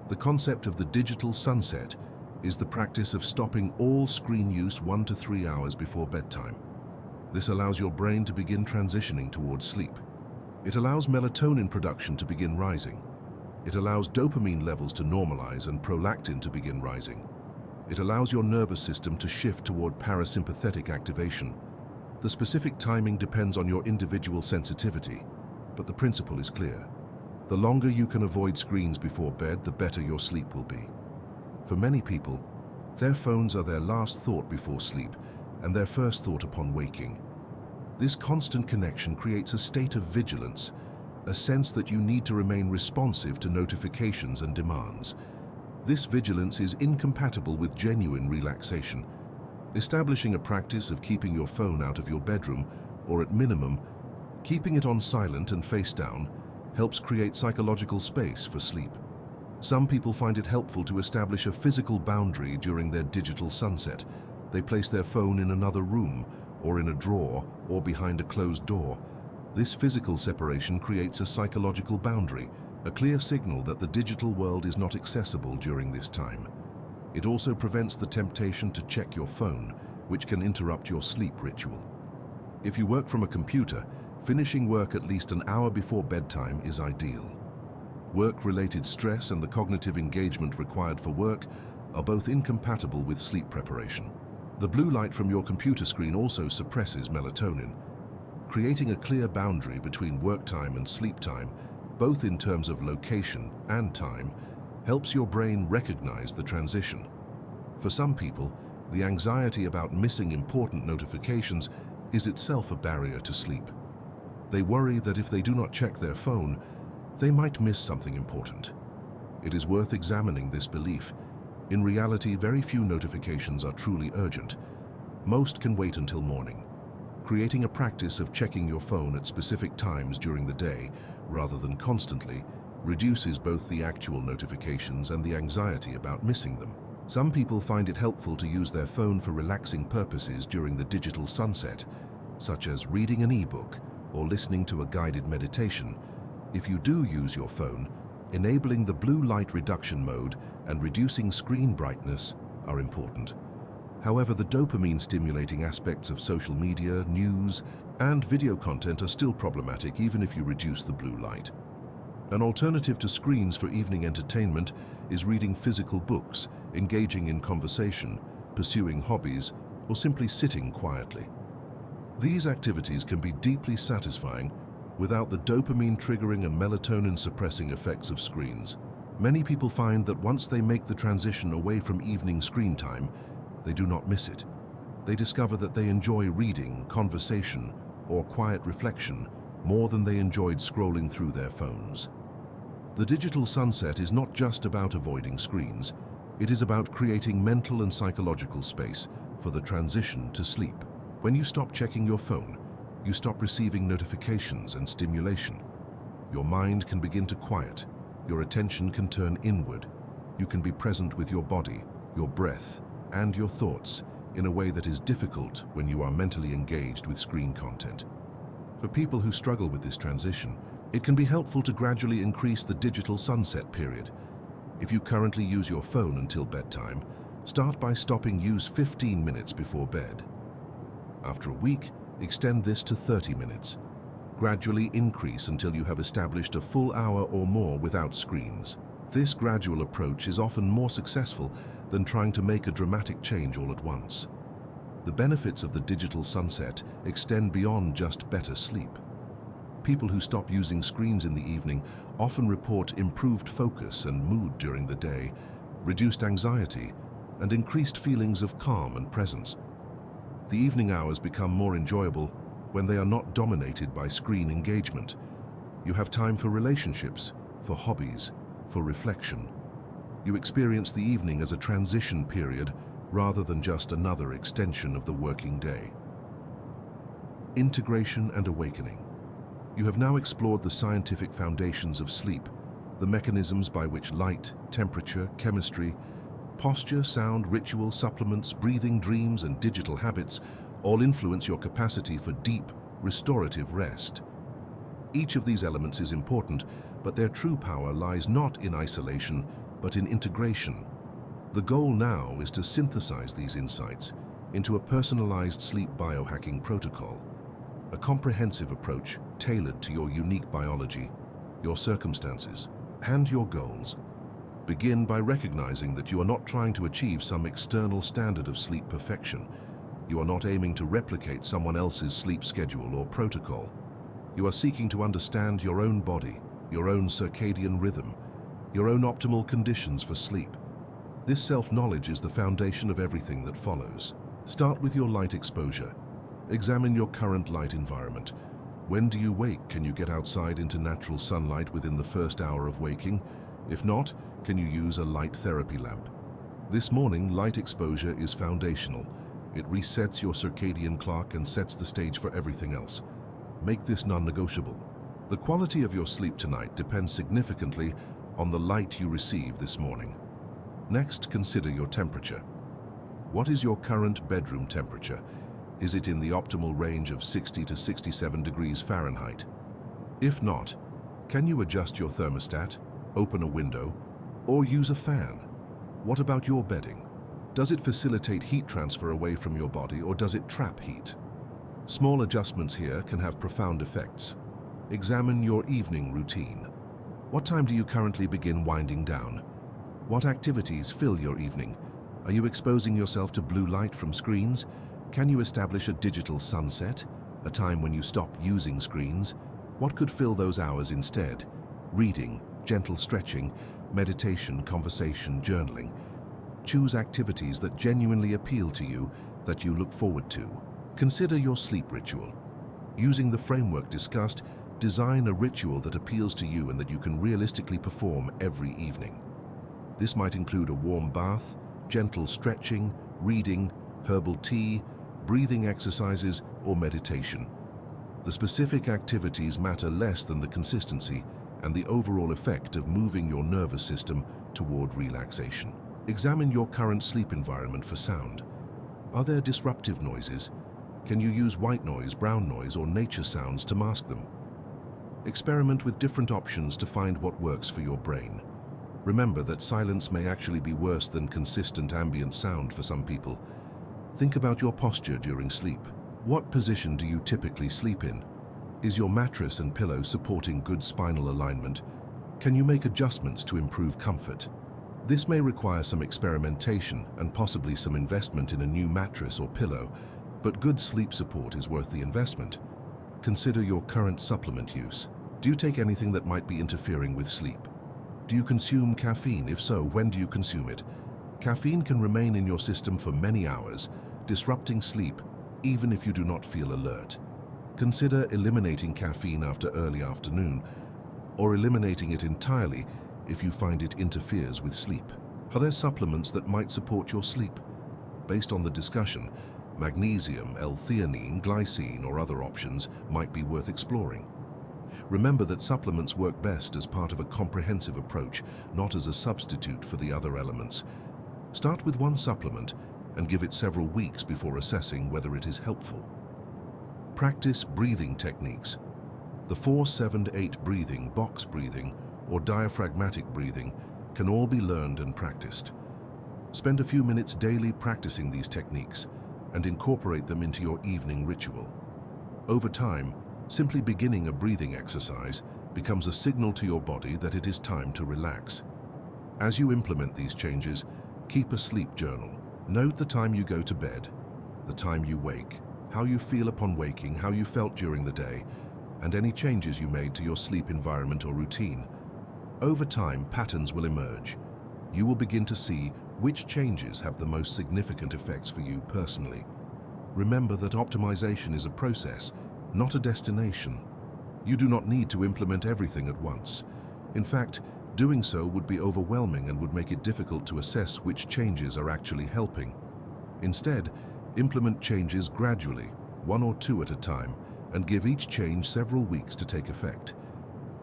The concept of the digital sunset is the practice of stopping all screen use 1 to 3 hours before bedtime. This allows your brain to begin transitioning towards sleep. It allows melatonin production to begin rising. It allows dopamine levels to normalize and prolactin to begin rising. It allows your nervous system to shift toward parasympathetic activation. The specific timing depends on your individual sensitivity, but the principle is clear. The longer you can avoid screens before bed, the better your sleep will be. For many people, their phones are their last thought before sleep and their first thought upon waking. This constant connection creates a state of vigilance, a sense that you need to remain responsive to notifications and demands. This vigilance is incompatible with genuine relaxation. Establishing a practice of keeping your phone out of your bedroom, or at minimum, keeping it on silent and face down, helps create psychological space for sleep. Some people find it helpful to establish a physical boundary during their digital sunset. They place their phone in another room, or in a drawer, or behind a closed door. This physical separation creates a psychological boundary, a clear signal that the digital world is not accessible during this time. It also prevents the temptation to check your phone, which can interrupt your sleep ritual. If you work from a computer, finishing work at least an hour before bedtime is ideal. Work-related stress and the cognitive engagement required for work are both incompatible with sleep preparation. The blue light from your computer screen also suppresses melatonin. Creating a clear boundary between work time and sleep time, both in terms of location and time, helps your brain recognize the transition. For some people, the anxiety about missing important notifications is itself a barrier to sleep. They worry that if they do not check their phone, they might miss something important. It is worth examining this belief. In reality, very few notifications are truly urgent. Most can wait until morning. Creating a practice of checking your phone at specific times during the day, rather than constantly, reduces both the actual notifications and the anxiety about missing them. Some people find it helpful to use their phone for relaxing purposes during the digital sunset, such as reading an ebook or listening to a guided meditation. If you do use your phone, enabling the blue light reduction mode and reducing screen brightness are important. However, the dopamine-stimulating aspects of social media, news, and video content are still problematic even if you reduce the blue light. An alternative to screens for evening entertainment is reading physical books, engaging in conversation, pursuing hobbies, or simply sitting quietly. These activities can be deeply satisfying without the dopamine-triggering and melatonin-suppressing effects of screens. Many people find that once they make the transition away from evening screen time, they do not miss it. They discover that they enjoy reading, conversation, or quiet reflection more than they enjoyed scrolling through their phones. The digital sunset is not just about avoiding screens. It is about creating mental and psychological space for the transition to sleep. When you stop checking your phone, you stop receiving notifications and stimulation. Your mind can begin to quiet. Your attention can turn inward. You can be present with your body, your breath, and your thoughts in a way that is difficult when you are mentally engaged with screen content. For people who struggle with this transition, it can be helpful to gradually increase the digital sunset period. If you currently use your phone until bedtime, start by stopping use 15 minutes before bed. After a week, extend this to 30 minutes. Gradually increase until you have established a full hour or more without screens. This gradual approach is often more successful than trying to make a dramatic change all at once. The benefits of the digital sunset extend beyond just better sleep. People who stop using screens in the evening often report improved focus and mood during the day, reduced anxiety, and increased feelings of calm and presence. The evening hours become more enjoyable when they are not dominated by screen engagement. You have time for relationships, for hobbies, for reflection. You experience the evening as a transition period rather than just another extension of the working day. Integration and awakening. You have now explored the scientific foundations of sleep, the mechanisms by which light, temperature, chemistry, posture, sound, ritual, supplements, breathing, dreams, and digital habits all influence your capacity for deep, restorative rest. Each of these elements is important, but their true power lies not in isolation, but in integration. The goal now is to synthesize these insights into a personalized sleep biohacking protocol, a comprehensive approach tailored to your unique biology, your circumstances, and your goals. Begin by recognizing that you are not trying to achieve some external standard of sleep perfection. You are not aiming to replicate someone else's sleep schedule or protocol. You are seeking to understand your own body, your own circadian rhythm, your own optimal conditions for sleep. This self-knowledge is the foundation of everything that follows. Start with your light exposure. Examine your current light environment. When do you wake? Can you get outside into natural sunlight within the first hour of waking? If not, can you use a light therapy lamp? This morning, light exposure is foundational. It resets your circadian clock and sets the stage for everything else. Make this non-negotiable. The quality of your sleep tonight depends significantly on the light you receive this morning. Next, consider your temperature. What is your current bedroom temperature? Is it in the optimal range of 60 to 67 degrees Fahrenheit? If not, can you adjust your thermostat, open a window, or use a fan? What about your bedding? Does it facilitate heat transfer away from your body, or does it trap heat? Small adjustments here can have profound effects. Examine your evening routine. What time do you currently begin winding down? What activities fill your evening? Are you exposing yourself to blue light from screens? Can you establish a digital sunset, a time when you stop using screens? What could fill those hours instead? Reading, gentle stretching, meditation, conversation, journaling. Choose activities that genuinely appeal to you, that you look forward to. Consider your sleep ritual. Using the framework discussed, design a ritual that appeals to you and that you can realistically perform every evening. This might include a warm bath, gentle stretching, reading, herbal tea, breathing exercises, or meditation. The specific activities matter less than the consistency and the overall effect of moving your nervous system toward relaxation. Examine your current sleep environment for sound. Are there disruptive noises? Can you use white noise, brown noise, or nature sounds to mask them? Experiment with different options to find what works for your brain. Remember that silence may actually be worse than consistent ambient sound for some people. Think about your posture during sleep. What position do you typically sleep in? Is your mattress and pillow supporting good spinal alignment? Can you make adjustments to improve comfort? This may require some experimentation and possibly some investment in a new mattress or pillow, but good sleep support is worth the investment. Consider your current supplement use. Do you take anything that might be interfering with sleep? Do you consume caffeine? If so, when do you consume it? Caffeine can remain in your system for many hours, disrupting sleep, even if you do not feel alert. Consider eliminating caffeine after early afternoon, or eliminating it entirely if you find it interferes with sleep. Are there supplements that might support your sleep? Based on the discussion, magnesium, L-theanine, glycine, or other options might be worth exploring. Remember that supplements work best as part of a comprehensive approach, not as a substitute for the other elements. Start with one supplement and give it several weeks before assessing whether it is helpful. Practice breathing techniques. The 4-7-8 breathing, box breathing, or diaphragmatic breathing can all be learned and practiced. Spend a few minutes daily practicing these techniques and incorporate them into your evening ritual. Over time, simply beginning a breathing exercise becomes a signal to your body that it is time to relax. As you implement these changes, keep a sleep journal. Note the time you go to bed, the time you wake, how you feel upon waking, how you felt during the day, and any changes you made to your sleep environment or routine. Over time, patterns will emerge. You will begin to see which changes have the most significant effects for you personally. Remember that optimization is a process, not a destination. You do not need to implement everything at once. In fact, doing so would be overwhelming and would make it difficult to assess which changes are actually helping. Instead, implement changes gradually, 1 or 2 at a time, and give each change several weeks to take effect.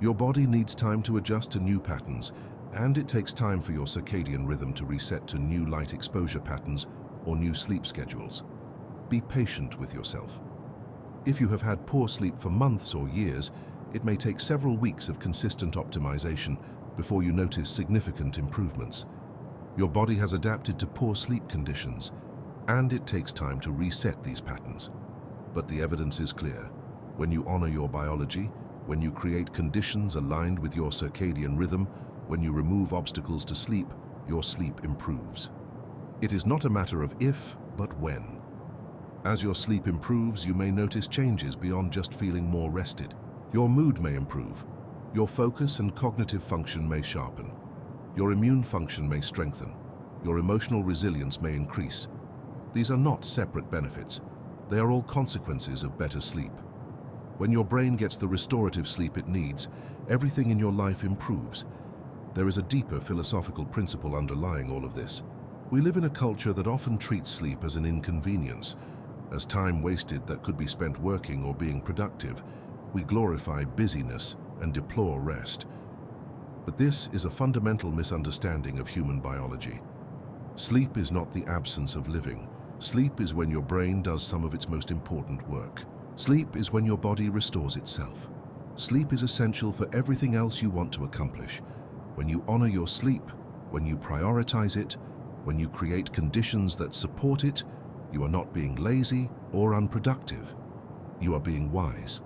Your body needs time to adjust to new patterns, and it takes time for your circadian rhythm to reset to new light exposure patterns or new sleep schedules. Be patient with yourself. If you have had poor sleep for months or years, it may take several weeks of consistent optimization before you notice significant improvements. Your body has adapted to poor sleep conditions, and it takes time to reset these patterns. But the evidence is clear. When you honor your biology, when you create conditions aligned with your circadian rhythm, when you remove obstacles to sleep, your sleep improves. It is not a matter of if, but when. As your sleep improves, you may notice changes beyond just feeling more rested. Your mood may improve. Your focus and cognitive function may sharpen. Your immune function may strengthen. Your emotional resilience may increase. These are not separate benefits. They are all consequences of better sleep. When your brain gets the restorative sleep it needs, everything in your life improves. There is a deeper philosophical principle underlying all of this. We live in a culture that often treats sleep as an inconvenience, as time wasted that could be spent working or being productive. We glorify busyness and deplore rest. But this is a fundamental misunderstanding of human biology. Sleep is not the absence of living. Sleep is when your brain does some of its most important work. Sleep is when your body restores itself. Sleep is essential for everything else you want to accomplish. When you honor your sleep, when you prioritize it, when you create conditions that support it, you are not being lazy or unproductive. You are being wise.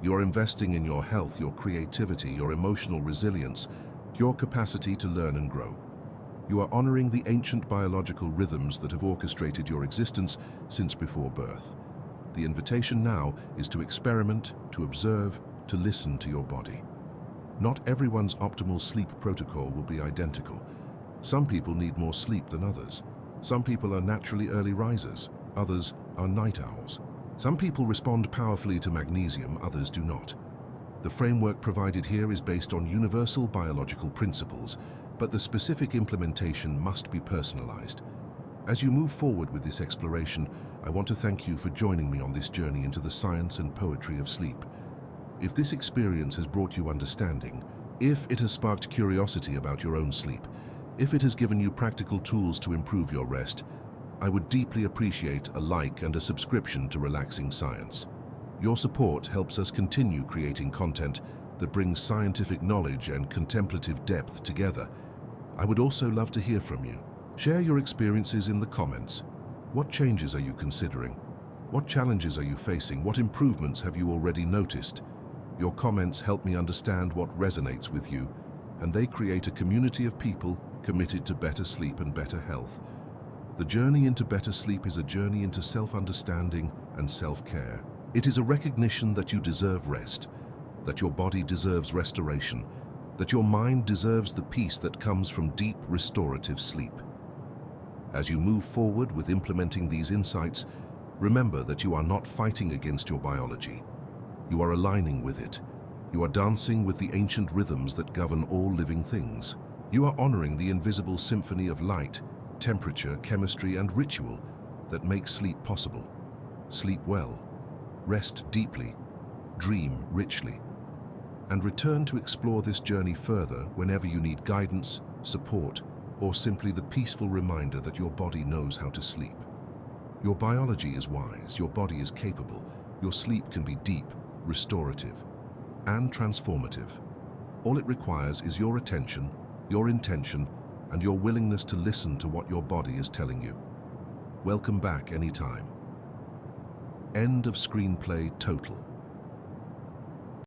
You are investing in your health, your creativity, your emotional resilience, your capacity to learn and grow. You are honoring the ancient biological rhythms that have orchestrated your existence since before birth. The invitation now is to experiment, to observe, to listen to your body. Not everyone's optimal sleep protocol will be identical. Some people need more sleep than others. Some people are naturally early risers, others are night owls. Some people respond powerfully to magnesium, others do not. The framework provided here is based on universal biological principles, but the specific implementation must be personalized. As you move forward with this exploration, I want to thank you for joining me on this journey into the science and poetry of sleep. If this experience has brought you understanding, if it has sparked curiosity about your own sleep, if it has given you practical tools to improve your rest, I would deeply appreciate a like and a subscription to Relaxing Science. Your support helps us continue creating content that brings scientific knowledge and contemplative depth together. I would also love to hear from you. Share your experiences in the comments. What changes are you considering? What challenges are you facing? What improvements have you already noticed? Your comments help me understand what resonates with you, and they create a community of people committed to better sleep and better health. The journey into better sleep is a journey into self-understanding and self-care. It is a recognition that you deserve rest, that your body deserves restoration, that your mind deserves the peace that comes from deep, restorative sleep. As you move forward with implementing these insights, remember that you are not fighting against your biology. You are aligning with it. You are dancing with the ancient rhythms that govern all living things. You are honoring the invisible symphony of light, temperature, chemistry, and ritual that make sleep possible. Sleep well, rest deeply, dream richly, and return to explore this journey further whenever you need guidance, support, or simply the peaceful reminder that your body knows how to sleep. Your biology is wise, your body is capable, your sleep can be deep, restorative, and transformative. All it requires is your attention, your intention, and your willingness to listen to what your body is telling you. Welcome back anytime. End of screenplay total.